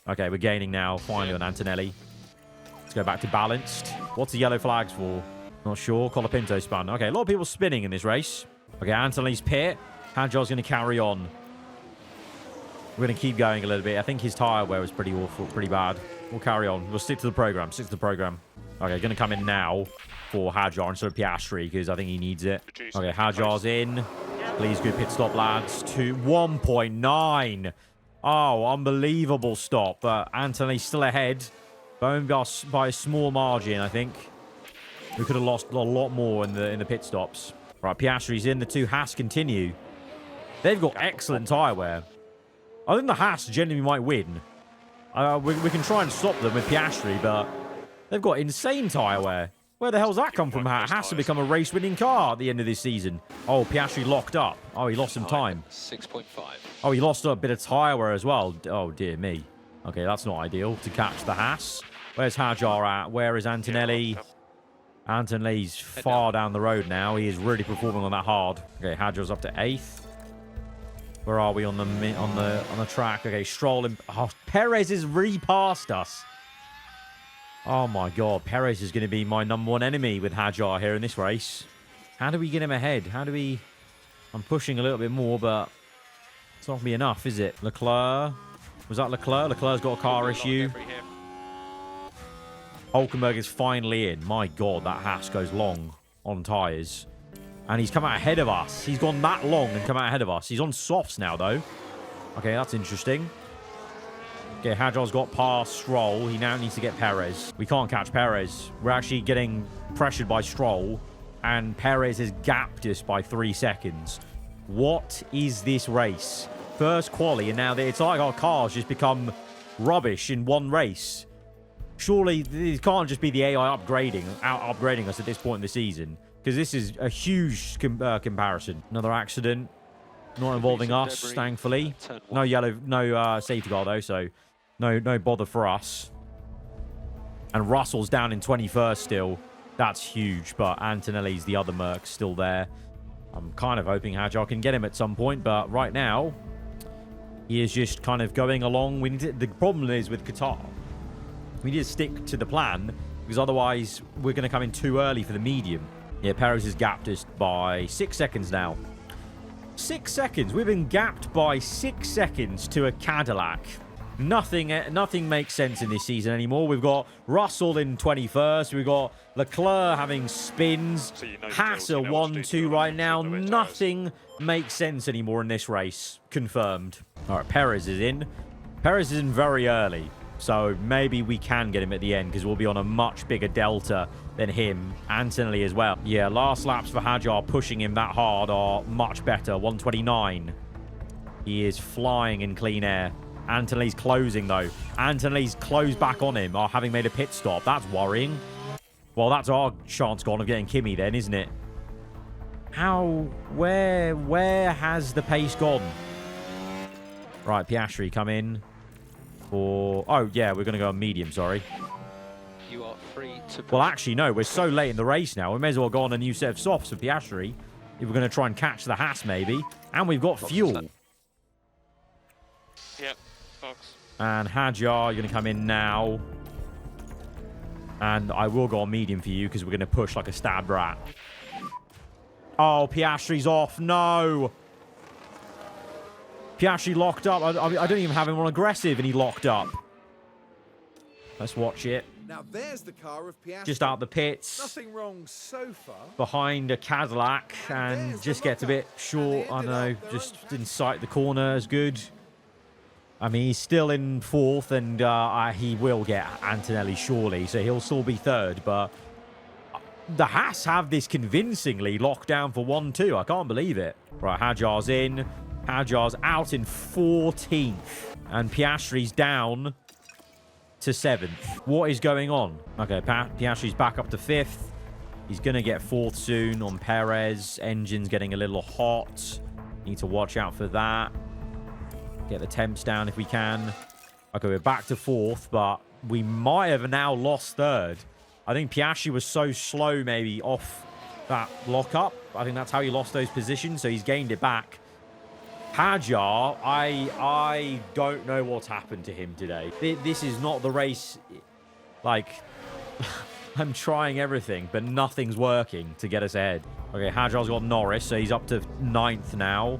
Okay, we're gaining now. Finally on Antonelli. Let's go back to balanced. What's the yellow flags for? Not sure. Colapinto spun. Okay, a lot of people spinning in this race. Okay, Antonelli's pit. Hajar's going to carry on. We're going to keep going a little bit. I think his tyre wear was pretty awful, pretty bad. We'll carry on. We'll stick to the program. Stick to the program. Okay, going to come in now for Hajar instead of Piastri because I think he needs it. Okay, Hajar's in. Please, good pit stop, lads. To 1.9. Oh, unbelievable stop. But Anthony's still ahead. Going by a small margin, I think. We could have lost a lot more in the pit stops. Right, Piastri's in. The two Haas continue. They've got excellent tyre wear. I think the Haas genuinely might win. We can try and stop them with Piastri, but they've got insane tyre wear. Where the hell's that come from? Haas to become a race-winning car at the end of this season. Oh, Piastri locked up. Oh, he lost some time. 6.5. Oh, he lost a bit of tyre wear as well. Oh, dear me. Okay, that's not ideal to catch the Haas. Where's Hajar at? Where is Antonelli? Antonelli's far down the road now. He is really performing on that hard. Okay, Hajar's up to 8th. Where are we on the track? Okay, Stroll and Perez has repassed us. Oh my God, Perez is going to be my #1 enemy with Hajar here in this race. How do we get him ahead? How do we? I'm pushing a little bit more, but it's not going to be enough, is it? Leclerc, was that Leclerc? Leclerc's got a car issue. Hulkenberg is finally in. My God, that Haas goes long on tyres. And he's come out ahead of us. He's gone that long and come out ahead of us. He's on softs now, though. Okay, that's interesting. Okay, Hajar's got past Stroll. He now needs to get Perez. We can't catch Perez. We're actually getting pressured by Stroll. And Perez has gapped us by 3 seconds. What is this race? First quali, and now it's like our cars just become rubbish in one race. Surely it can't just be the AI upgrading us at this point in the season. Because this is a huge comparison. Another accident. Not involving us, thankfully. No safety car, though, so no bother for us. And Russell's down in 21st still. That's huge, but Antonelli's the other Merc still there. I'm kind of hoping Hajar can get him at some point, but right now, he is just kind of going along. The problem is with Qatar, we need to stick to the plan, because otherwise we're going to come in too early for the medium. Yeah, Perez has gapped us by 6 seconds now. 6 seconds. We've been gapped by 6 seconds to a Cadillac. Nothing makes sense in this season anymore. We've got Russell in 21st. We've got Leclerc having spins. So Haas are 1-2 right now. Nothing makes sense anymore in this race. Confirmed. All right, Perez is in. Perez is in very early. So maybe we can get him at the end because we'll be on a much bigger delta than him. Antonelli as well. Yeah, last laps for Hajar pushing him that hard are much better. 129. He is flying in clean air. Antonelli's closing, though. Antonelli's closed back on him, having made a pit stop. That's worrying. Well, that's our chance gone of getting Kimi then, isn't it? Where has the pace gone? Right, Piastri, come in. Oh, yeah, we're going to go on medium, sorry. You are free to... Well, actually, no, we're so late in the race now. We may as well go on a new set of softs for Piastri. If we're going to try and catch the Haas, maybe. And we've got fuel. Yep, Fox. And Hajar, you're going to come in now. And I will go on medium for you because we're going to push like a stabbed rat. Oh, Piastri's off. No. Piastri locked up. I don't even have him on aggressive, and he locked up. Let's watch it. Now there's the car of Piastri. Just out the pits. Nothing wrong so far. Behind a Cadillac, and just gets a bit short. I don't know, just didn't sight the corner as good. I mean, he's still in 4th, and he will get Antonelli, surely. So he'll still be 3rd, but the Haas have this convincingly locked down for 1-2. I can't believe it. Right, Hajar's in. Hajar's out in 14th. And Piastri's down to 7th. What is going on? Okay, Piastri's back up to 5th. He's going to get 4th soon on Perez. Engine's getting a little hot. Need to watch out for that. Get the temps down if we can. Okay, we're back to 4th, but we might have now lost 3rd. I think Piastri was so slow maybe off that lockup. I think that's how he lost those positions, so he's gained it back. Hajar, I don't know what's happened to him today. This is not the race. Like, I'm trying everything, but nothing's working to get us ahead. Okay, Hajar's got Norris, so he's up to 9th now.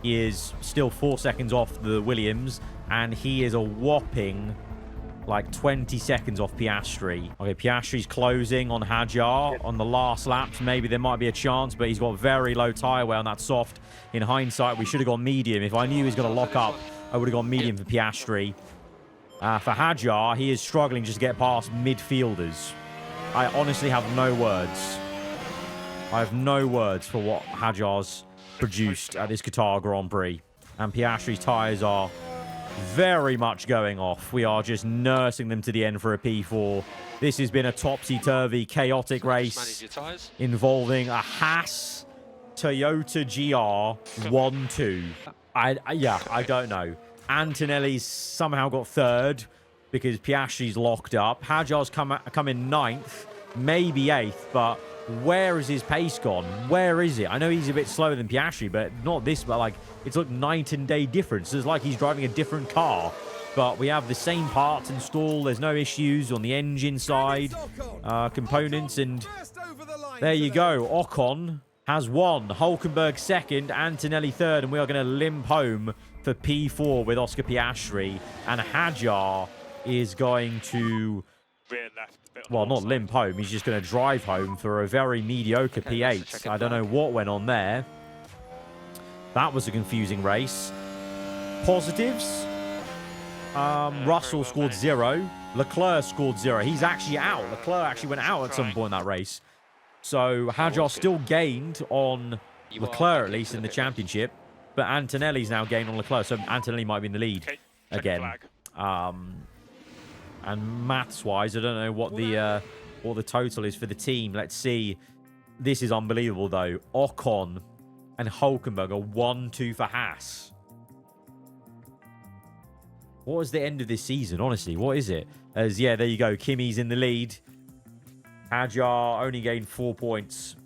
He is still 4 seconds off the Williams, and he is a whopping, like, 20 seconds off Piastri. Okay, Piastri's closing on Hajar on the last laps. Maybe there might be a chance, but he's got very low tyre wear on that soft. In hindsight, we should have gone medium. If I knew he was going to lock up, I would have gone medium for Piastri. For Hajar, he is struggling just to get past midfielders. I honestly have no words. I have no words for what Hajar's produced at this Qatar Grand Prix. And Piastri's tyres are very much going off. We are just nursing them to the end for a P4. This has been a topsy-turvy, chaotic race involving a Haas Toyota GR 1-2. I don't know. Antonelli's somehow got 3rd because Piastri's locked up. Hajar's come in 9th, maybe 8th, but where is his pace gone? Where is it? I know he's a bit slower than Piastri, but not this, but like, it's like night and day difference. It's like he's driving a different car, but we have the same parts installed. There's no issues on the engine side, components, and there you go. Ocon has won. Hulkenberg 2nd, Antonelli 3rd, and we are going to limp home for P4 with Oscar Piastri, and Hajar is going to, well, not limp home. He's just going to drive home for a very mediocre P8. I don't know what went on there. That was a confusing race. Positives. Russell scored 0. Leclerc scored 0. He's actually out. Leclerc actually went out at some point in that race. So Hajar still gained on Leclerc, at least in the championship. But Antonelli's now gained on Leclerc. So Antonelli might be in the lead again. And maths-wise, I don't know what the total is for the team. Let's see. This is unbelievable, though. Ocon and Hulkenberg are 1-2 for Haas. What is the end of this season, honestly? What is it? Yeah, there you go. Kimi's in the lead. Hajar only gained 4 points.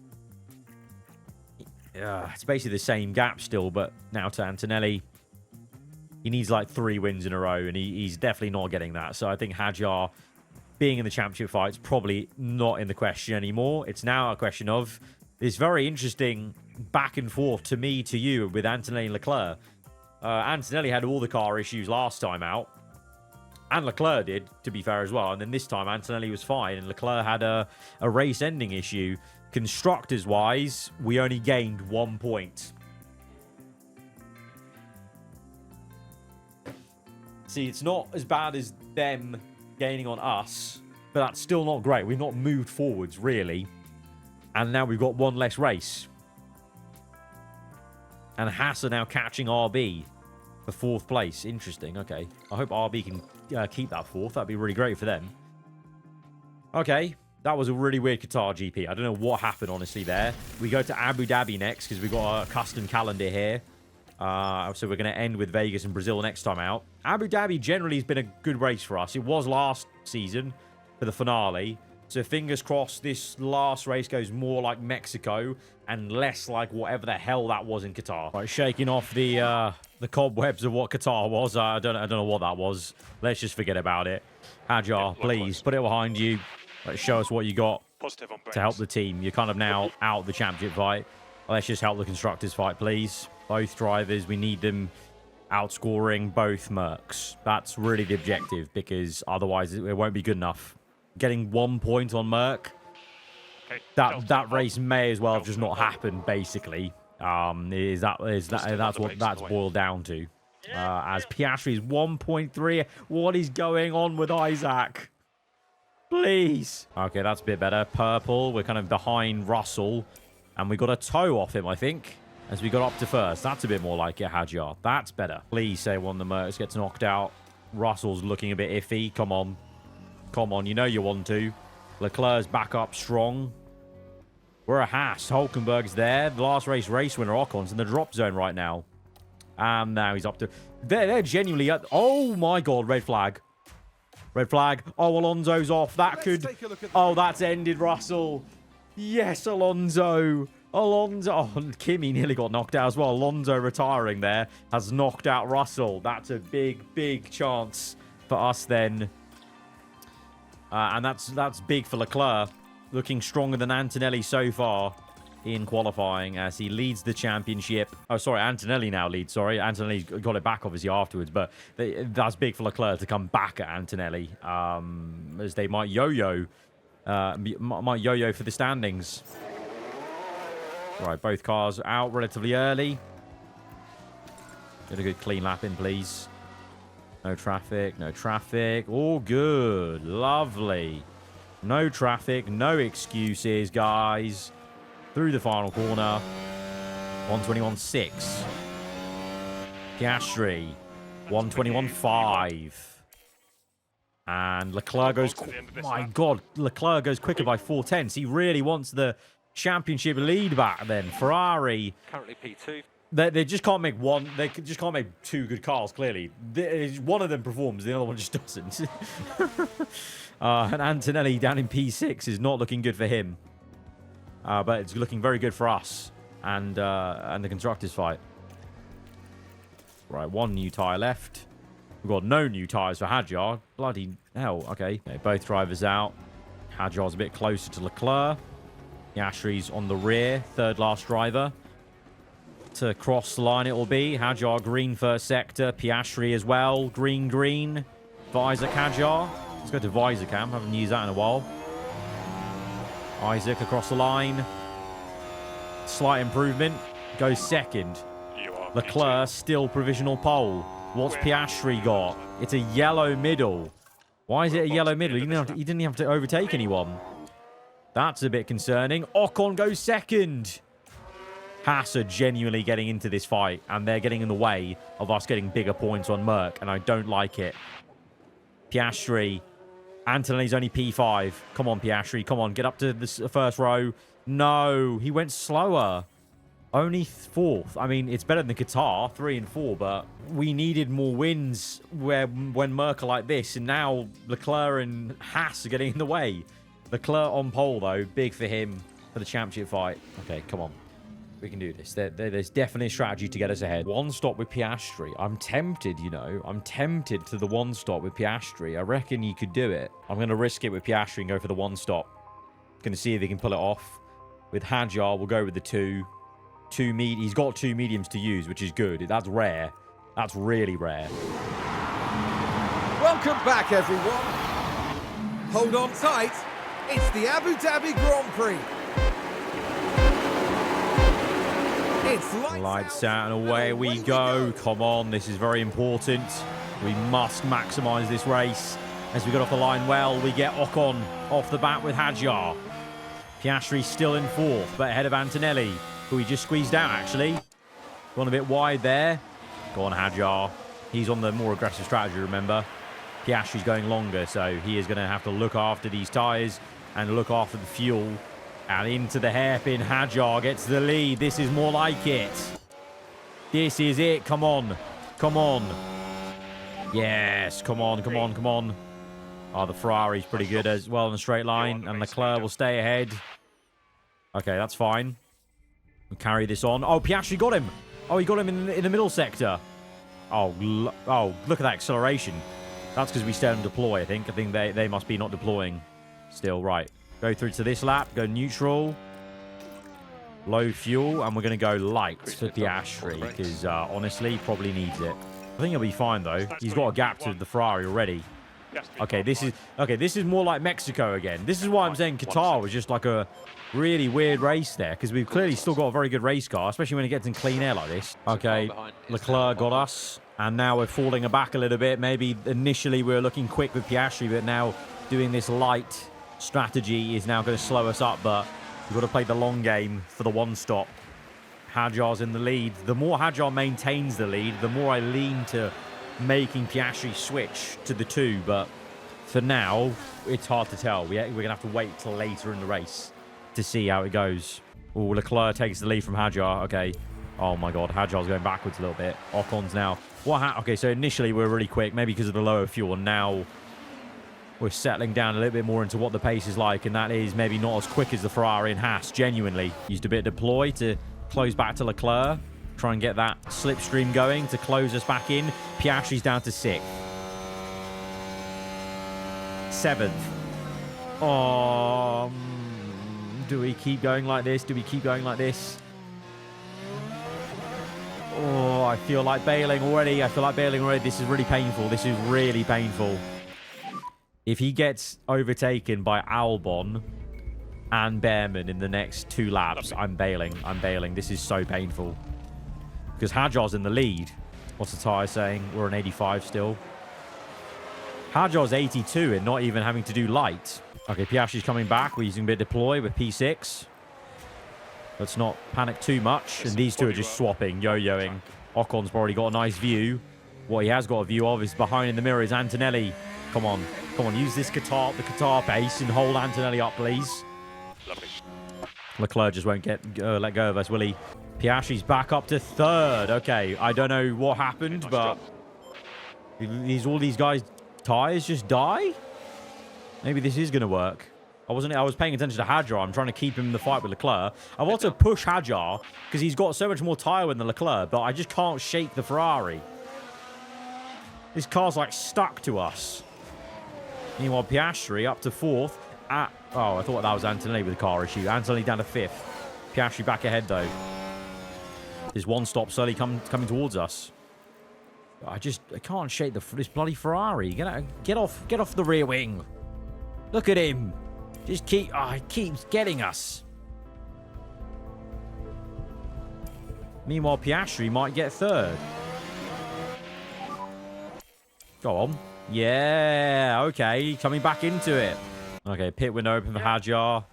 It's basically the same gap still, but now to Antonelli. He needs like 3 wins in a row, and he's definitely not getting that. So I think Hajar being in the championship fight is probably not in the question anymore. It's now a question of this very interesting back and forth to me, to you, with Antonelli and Leclerc. Antonelli had all the car issues last time out, and Leclerc did, to be fair as well. And then this time, Antonelli was fine, and Leclerc had a race-ending issue. Constructors-wise, we only gained 1 point. See, it's not as bad as them gaining on us, but that's still not great. We've not moved forwards, really. And now we've got 1 less race. And Haas are now catching RB for 4th place. Interesting. Okay. I hope RB can keep that 4th. That'd be really great for them. Okay. That was a really weird Qatar GP. I don't know what happened, honestly, there. We go to Abu Dhabi next because we've got a custom calendar here. So we're going to end with Vegas and Brazil next time out. Abu Dhabi generally has been a good race for us. It was last season for the finale. So fingers crossed this last race goes more like Mexico and less like whatever the hell that was in Qatar. Right, shaking off the cobwebs of what Qatar was. I don't know what that was. Let's just forget about it. Hajar, please put it behind you. Let's show us what you got to help the team. You're kind of now out the championship fight. Let's just help the constructors fight, please. Both drivers, we need them outscoring both Mercs. That's really the objective, because otherwise it won't be good enough. Getting 1 point on Merc, that race may as well have just not happened, basically. That's what that's boiled down to. As Piastri's 1.3. What is going on with Isaac? Please. Okay, that's a bit better. Purple. We're kind of behind Russell. And we got a toe off him, I think, as we got up to first. That's a bit more like it, Hadjar. That's better. Please say one of the Mercs gets knocked out. Russell's looking a bit iffy. Come on. Come on. You know you want to. Leclerc's back up strong. We're a Haas. Hulkenberg's there. The last race winner, Ocon's in the drop zone right now. And now he's up to... They're genuinely... Oh, my God. Red flag. Red flag. Oh, Alonso's off. That could... Oh, that's ended Russell. Yes, Alonso. Alonso. Oh, Kimi nearly got knocked out as well. Alonso retiring there has knocked out Russell. That's a big, big chance for us then. And that's big for Leclerc. Looking stronger than Antonelli so far in qualifying as he leads the championship. Oh, sorry, Antonelli now leads. Sorry, Antonelli got it back obviously afterwards, but that's big for Leclerc to come back at Antonelli as they might yo-yo for the standings. Right, both cars out relatively early. Get a good clean lap in, please. No traffic, no traffic. All good. Lovely. No traffic, no excuses, guys. Through the final corner. 121.6. Piastri. 121.5. And Leclerc goes... My God, Leclerc goes quicker by 4/10. He really wants the championship lead back then. Ferrari... Currently P2. They just can't make one. They just can't make two good cars, clearly. One of them performs, the other one just doesn't. And Antonelli down in P6 is not looking good for him. But it's looking very good for us and the constructors fight. Right, one new tyre left. We've got no new tyres for Hadjar. Bloody hell, okay. Both drivers out. Hadjar's a bit closer to Leclerc. Piastri's on the rear, third last driver. To cross the line it will be. Hadjar green first sector. Piastri as well. Green, green. For Isaac Hadjar. Let's go to visor cam. Haven't used that in a while. Isaac across the line. Slight improvement. Goes second. Leclerc still provisional pole. What's Piastri got? It's a yellow middle. Why is it a yellow middle? He didn't have to overtake anyone. That's a bit concerning. Ocon goes second. Haas are genuinely getting into this fight, and they're getting in the way of us getting bigger points on Merc, and I don't like it. Piastri. Antonelli's only P5. Come on, Piastri. Come on, get up to the first row. No, he went slower. Only fourth. I mean, it's better than Qatar, 3 and 4, but we needed more wins when Merc are like this, and now Leclerc and Haas are getting in the way. Leclerc on pole, though. Big for him for the championship fight. Okay, come on. We can do this. There's definitely a strategy to get us ahead. One stop with Piastri. I'm tempted, you know. I'm tempted to the one stop with Piastri. I reckon you could do it. I'm going to risk it with Piastri and go for the one stop. Going to see if he can pull it off. With Hadjar, we'll go with the two. He's got 2 mediums to use, which is good. That's rare. That's really rare. Welcome back, everyone. Hold on tight. It's the Abu Dhabi Grand Prix. It's lights out and away we go. Come on, this is very important. We must maximise this race. As we got off the line well, we get Ocon off the bat with Hadjar. Piastri still in 4th, but ahead of Antonelli, who he just squeezed out, actually. Gone a bit wide there. Go on, Hadjar. He's on the more aggressive strategy, remember. Piastri's going longer, so he is going to have to look after these tyres and look after the fuel. And into the hairpin, Hadjar gets the lead. This is more like it. This is it. Come on. Come on. Yes. Come on, come on, come on. Oh, the Ferrari's pretty good as well in a straight line. And Leclerc will stay ahead. Okay, that's fine. We'll carry this on. Oh, Piastri got him. Oh, he got him in the middle sector. Oh, look at that acceleration. That's because we stay on deploy, I think. I think they must be not deploying still. Right. Go through to this lap. Go neutral. Low fuel. And we're going to go light for Piastri. Because, honestly, he probably needs it. I think he'll be fine, though. He's got a gap to the Ferrari already. Okay, this is more like Mexico again. This is why I'm saying Qatar was just like a really weird race there. Because we've clearly still got a very good race car. Especially when it gets in clean air like this. Okay, Leclerc got us. And now we're falling back a little bit. Maybe initially we were looking quick with Piastri, but now doing this light strategy is now going to slow us up, but we've got to play the long game for the one stop. Hadjar's in the lead. The more Hadjar maintains the lead, the more I lean to making Piastri switch to the 2, but for now, it's hard to tell. We're going to have to wait till later in the race to see how it goes. Oh, Leclerc takes the lead from Hadjar. Okay. Oh my god, Hadjar's going backwards a little bit. Ocon's now. Okay, so initially we were really quick, maybe because of the lower fuel. Now we're settling down a little bit more into what the pace is like, and that is maybe not as quick as the Ferrari and Haas, genuinely. Used a bit of deploy to close back to Leclerc. Try and get that slipstream going to close us back in. Piastri's down to 6th. 7th. Oh, do we keep going like this? Do we keep going like this? Oh, I feel like bailing already. This is really painful. This is really painful. If he gets overtaken by Albon and Behrman in the next 2 laps, I'm bailing. This is so painful. Because Hadjar's in the lead. What's the tyre saying? We're on 85 still. Hadjar's 82 and not even having to do light. Okay, Piastri's coming back. We're using a bit of deploy with P6. Let's not panic too much. And these two are just swapping, yo-yoing. Ocon's already got a nice view. What he has got a view of is behind in the mirror is Antonelli. Come on. Use this the Qatar pace and hold Antonelli up, please. Lovely. Leclerc just won't let go of us, will he? Piastri's back up to 3rd. Okay, I don't know what happened, but all these guys' tires just die? Maybe this is going to work. I was paying attention to Hadjar. I'm trying to keep him in the fight with Leclerc. I want to push Hadjar because he's got so much more tyre than the Leclerc, but I just can't shake the Ferrari. This car's like stuck to us. Meanwhile, Piastri up to 4th. Oh, I thought that was Antonelli with a car issue. Antonelli down to 5th. Piastri back ahead, though. There's one stop slowly coming towards us. I can't shake this bloody Ferrari. Get off the rear wing. Look at him. He keeps getting us. Meanwhile, Piastri might get 3rd. Go on. Yeah, okay. Coming back into it. Okay, pit window open for Hadjar.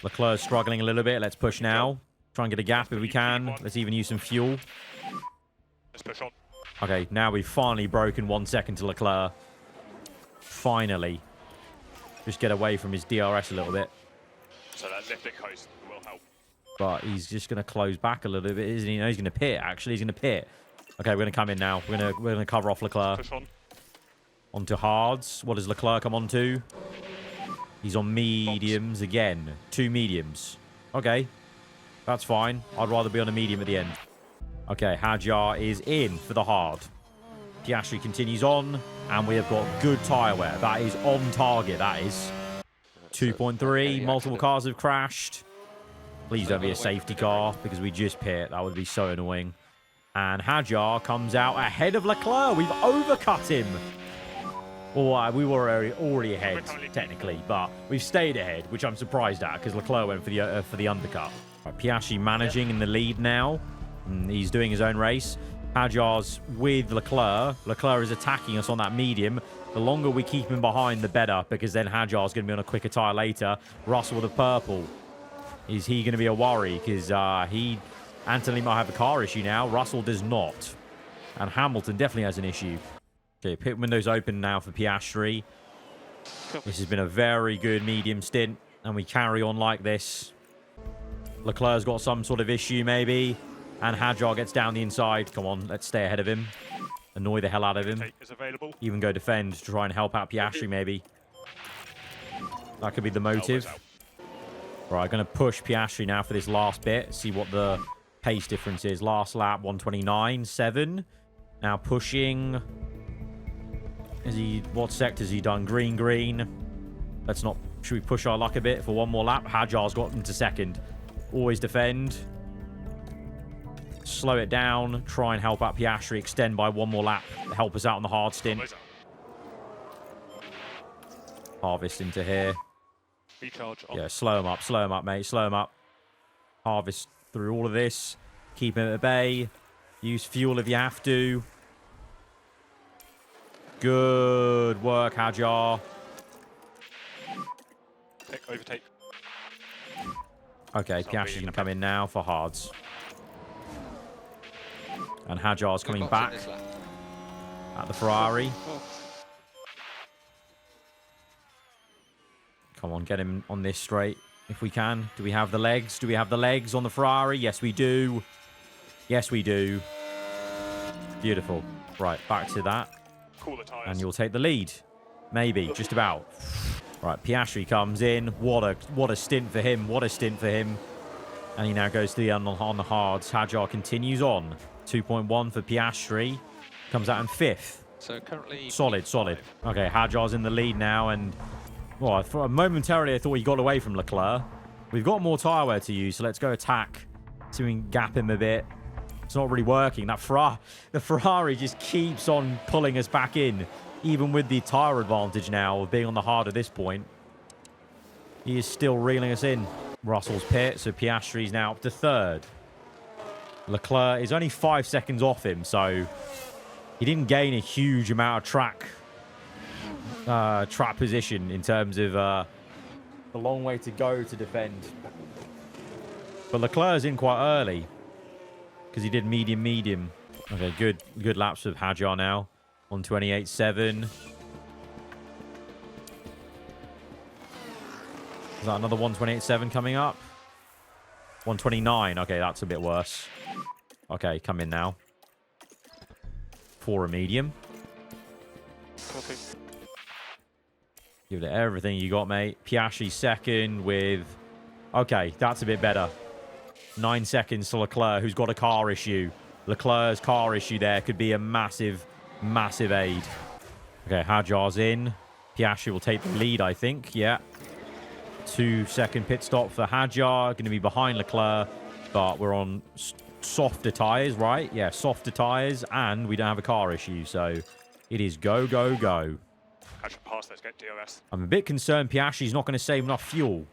Leclerc's struggling a little bit. Let's push now. Try and get a gap if we can. Let's even use some fuel. Let's push on. Okay, now we've finally broken 1 second to Leclerc. Finally. Just get away from his DRS a little bit. So that lifting host will help. But he's just going to close back a little bit, isn't he? No, he's going to pit, actually. He's going to pit. Okay, we're going to come in now. We're going to cover off Leclerc. Push on. Onto hards. What does Leclerc come on to? He's on mediums again. 2 mediums. Okay. That's fine. I'd rather be on a medium at the end. Okay, Hadjar is in for the hard. Piastri continues on. And we have got good tyre wear. That is on target, that is. 2.3. Multiple cars have crashed. Please don't be a safety car because we just pit. That would be so annoying. And Hadjar comes out ahead of Leclerc. We've overcut him. Well, we were already ahead, technically, but we've stayed ahead, which I'm surprised at, because Leclerc went for the undercut. Right, Piastri managing in the lead now. He's doing his own race. Hadjar's with Leclerc. Leclerc is attacking us on that medium. The longer we keep him behind, the better, because then Hadjar's going to be on a quicker tyre later. Russell with the purple. Is he going to be a worry? Because Anthony might have a car issue now. Russell does not. And Hamilton definitely has an issue. Okay, pit window's open now for Piastri. This has been a very good medium stint, and we carry on like this. Leclerc's got some sort of issue, maybe, and Hadjar gets down the inside. Come on, let's stay ahead of him. Annoy the hell out of him. Even go defend to try and help out Piastri, maybe. That could be the motive. Right, going to push Piastri now for this last bit. See what the pace difference is. Last lap, 129.7. Now pushing... What sector has he done? Green, green. Let's not... Should we push our luck a bit for one more lap? Hadjar's got into 2nd. Always defend. Slow it down. Try and help out Piastri. Extend by one more lap. Help us out on the hard stint. Harvest into here. Yeah, slow him up, mate. Slow him up. Harvest through all of this. Keep him at bay. Use fuel if you have to. Good work, Hadjar. Pick, overtake. Okay, Piastri's going to come in now for hards. And Hajar's coming back at the Ferrari. Come on, get him on this straight if we can. Do we have the legs? Do we have the legs on the Ferrari? Yes, we do. Yes, we do. Beautiful. Right, back to that. Cooler tyres. And you'll take the lead. Maybe, just about. Right, Piastri comes in. What a stint for him. What a stint for him. And he now goes to the on the hards. Hajar continues on. 2.1 for Piastri. Comes out in 5th. So currently... Solid. Okay, Hajar's in the lead now. And well, momentarily I thought he got away from Leclerc. We've got more tyre wear to use, so let's go attack. See if we can gap him a bit. It's not really working. The Ferrari just keeps on pulling us back in. Even with the tyre advantage now of being on the hard at this point. He is still reeling us in. Russell's pit, so Piastri's now up to 3rd. Leclerc is only 5 seconds off him, so he didn't gain a huge amount of track position in terms of the long way to go to defend. But Leclerc's in quite early because he did medium. Okay, good laps of Hajar now. 128.7. Is that another 128.7 coming up? 129. Okay, that's a bit worse. Okay, come in now. For a medium. Copy. Give it everything you got, mate. Piastri 2nd with... Okay, that's a bit better. 9 seconds to Leclerc, who's got a car issue. Leclerc's car issue there could be a massive aid. Okay, Hajar's in. Piastri will take the lead, I think. Yeah. 2-second pit stop for Hajar. Going to be behind Leclerc, but we're on softer tyres, right? Yeah, softer tyres, and we don't have a car issue, so it is go. I should pass, let's get DRS. I'm a bit concerned Piastri's not going to save enough fuel.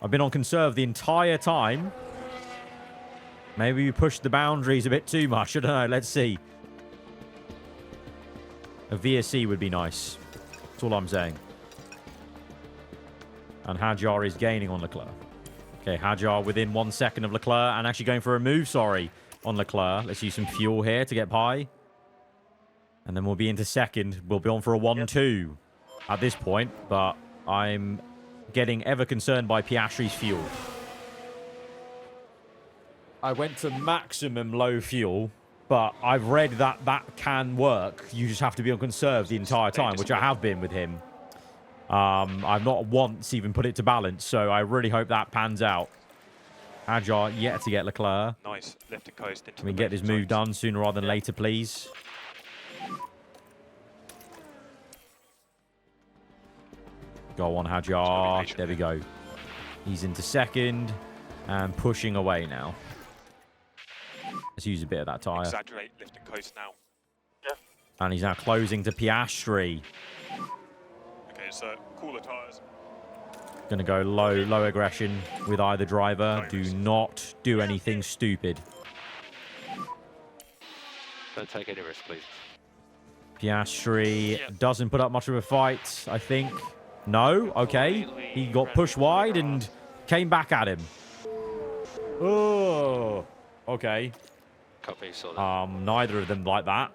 I've been on conserve the entire time. Maybe we pushed the boundaries a bit too much. I don't know. Let's see. A VSC would be nice. That's all I'm saying. And Hajar is gaining on Leclerc. Okay, Hajar within 1 second of Leclerc and actually going for a move, on Leclerc. Let's use some fuel here to get by. And then we'll be into 2nd. We'll be on for a 1-2 at this point. But I'm getting ever concerned by Piastri's fuel. I went to maximum low fuel, but I've read that that can work. You just have to be on conserve the entire time, which I have been with him. I've not once even put it to balance, so I really hope that pans out. Hajar yet to get Leclerc. Nice, lift and coast into Can we get this move done sooner rather than later, please? Go on, Hajar. There we go. He's into 2nd and pushing away now. Let's use a bit of that tyre. Exaggerate, lift and coast now. Yeah. And he's now closing to Piastri. Okay, so cooler tyres. Going to go low aggression with either driver. Do not do anything stupid. Don't take any risk, please. Piastri doesn't put up much of a fight, I think. No? Okay. He got pushed wide and came back at him. Oh. Okay. Copy, solid. Neither of them like that.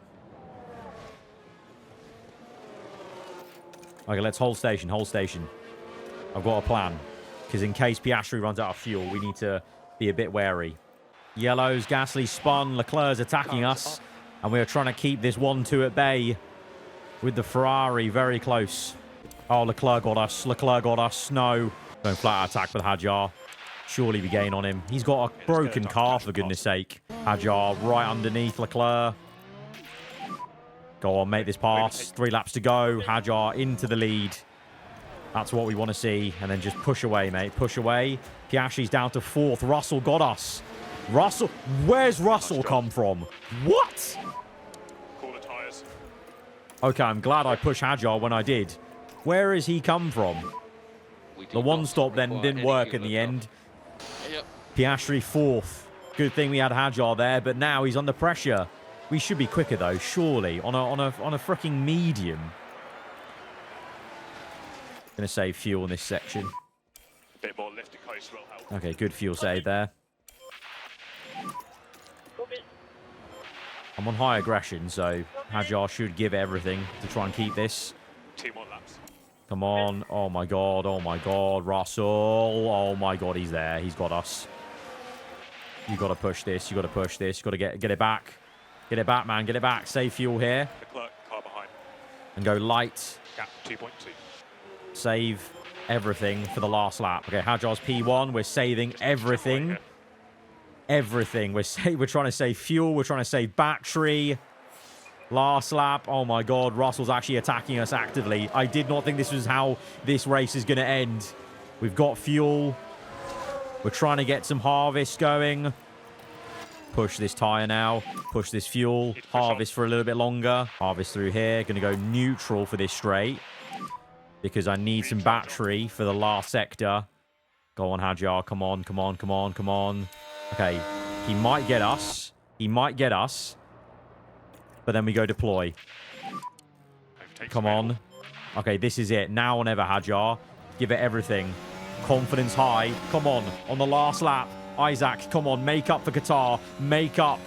Okay, let's hold station. I've got a plan. Because in case Piastri runs out of fuel, we need to be a bit wary. Yellow's Gasly spun. Leclerc's attacking us. And we are trying to keep this 1-2 at bay with the Ferrari very close. Oh, Leclerc got us. No. Don't flat attack with Hajar. Surely we gain on him. He's got a broken car, for goodness sake. Hajar right underneath Leclerc. Go on, make this pass. 3 laps to go. Hajar into the lead. That's what we want to see. And then just push away, mate. Push away. Piastri's down to 4th. Russell got us. Russell. Where's Russell come from? What? Cooler tyres. Okay, I'm glad I pushed Hajar when I did. Where has he come from? The one stop then didn't work in the end. Yep. Piastri 4th. Good thing we had Hajar there, but now he's under pressure. We should be quicker though, surely, on a freaking medium. Going to save fuel in this section. A bit more lift and coast will help. Okay, good fuel save there. I'm on high aggression, so Hajar should give everything to try and keep this. 2 more laps. Come on. Oh, my God. Oh, my God. Russell. Oh, my God. He's there. He's got us. You got to push this. You got to push this. You got to get it back. Get it back, man. Get it back. Save fuel here. The clerk car behind. And go light. Gap 2.2. Save everything for the last lap. Okay, Hajar's P1. We're saving everything. Everything. We're trying to save fuel. We're trying to save battery. Last lap. Oh, my God. Russell's actually attacking us actively. I did not think this was how this race is going to end. We've got fuel. We're trying to get some harvest going. Push this tyre now. Push this fuel. Harvest for a little bit longer. Harvest through here. Going to go neutral for this straight. Because I need some battery for the last sector. Go on, Hajar. Come on, come on, come on, come on. Okay. He might get us. He might get us. But then we go deploy. Come on. Okay, this is it. Now or never, Hajar. Give it everything. Confidence high. Come on. On the last lap. Isaac, come on. Make up for Qatar. Make up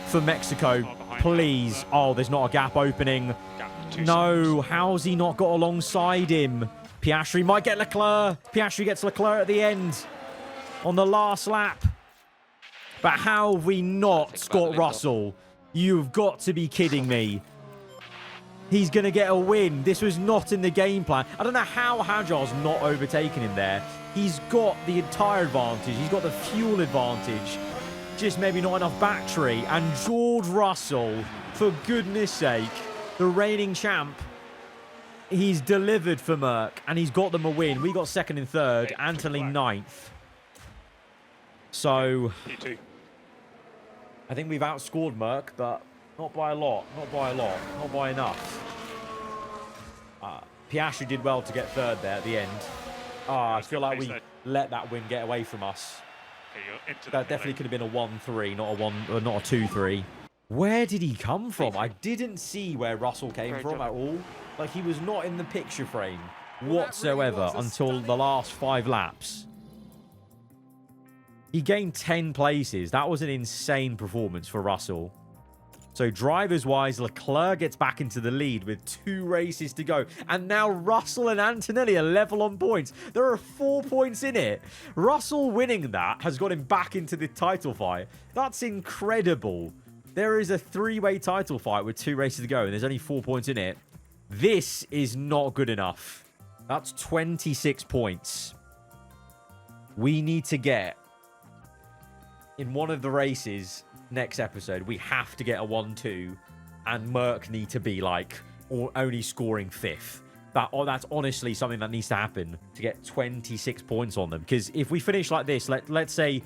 for Mexico. Please. Oh, there's not a gap opening. No. How's he not got alongside him? Piastri might get Leclerc. Piastri gets Leclerc at the end. On the last lap. But how have we not got Russell? You've got to be kidding me. He's going to get a win. This was not in the game plan. I don't know how Hajar's not overtaken him there. He's got the entire advantage. He's got the fuel advantage. Just maybe not enough battery. And George Russell, for goodness sake, the reigning champ, he's delivered for Merck. And he's got them a win. We got second and third. Anthony ninth. So, I think we've outscored Merck, but not by a lot. Not by a lot. Not by enough. Piastri did well to get third there at the end. I feel like we let that win get away from us. That definitely could have been a 1-3, not a 2-3. Where did he come from? I didn't see where Russell came from at all. Like, he was not in the picture frame whatsoever until the last 5 laps. He gained 10 places. That was an insane performance for Russell. So drivers-wise, Leclerc gets back into the lead with 2 races to go. And now Russell and Antonelli are level on points. There are 4 points in it. Russell winning that has got him back into the title fight. That's incredible. There is a 3-way title fight with 2 races to go, and there's only 4 points in it. This is not good enough. That's 26 points. We need to get, in one of the races next episode, we have to get a 1-2, and Merck need to be like only scoring 5th. That's honestly something that needs to happen to get 26 points on them. Because if we finish like this, let's say,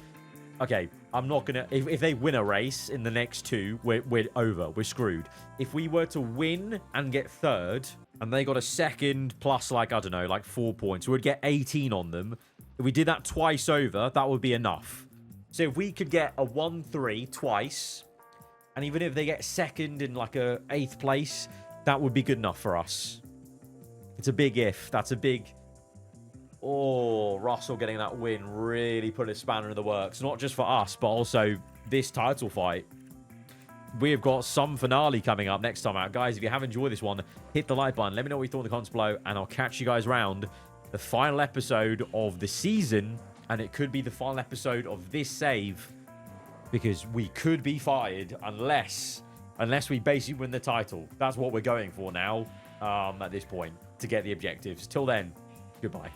okay, I'm not gonna. If they win a race in the next 2, we're over. We're screwed. If we were to win and get 3rd, and they got a 2nd plus, like, I don't know, like 4 points, we'd get 18 on them. If we did that twice over, that would be enough. So if we could get a 1-3 twice, and even if they get 2nd in like a 8th place, that would be good enough for us. It's a big if. That's a big... Oh, Russell getting that win really put a spanner in the works. Not just for us, but also this title fight. We have got some finale coming up next time out. Guys, if you have enjoyed this one, hit the like button. Let me know what you thought in the comments below, and I'll catch you guys around the final episode of the season. And it could be the final episode of this save, because we could be fired unless we basically win the title. That's what we're going for now at this point to get the objectives. Till then, goodbye.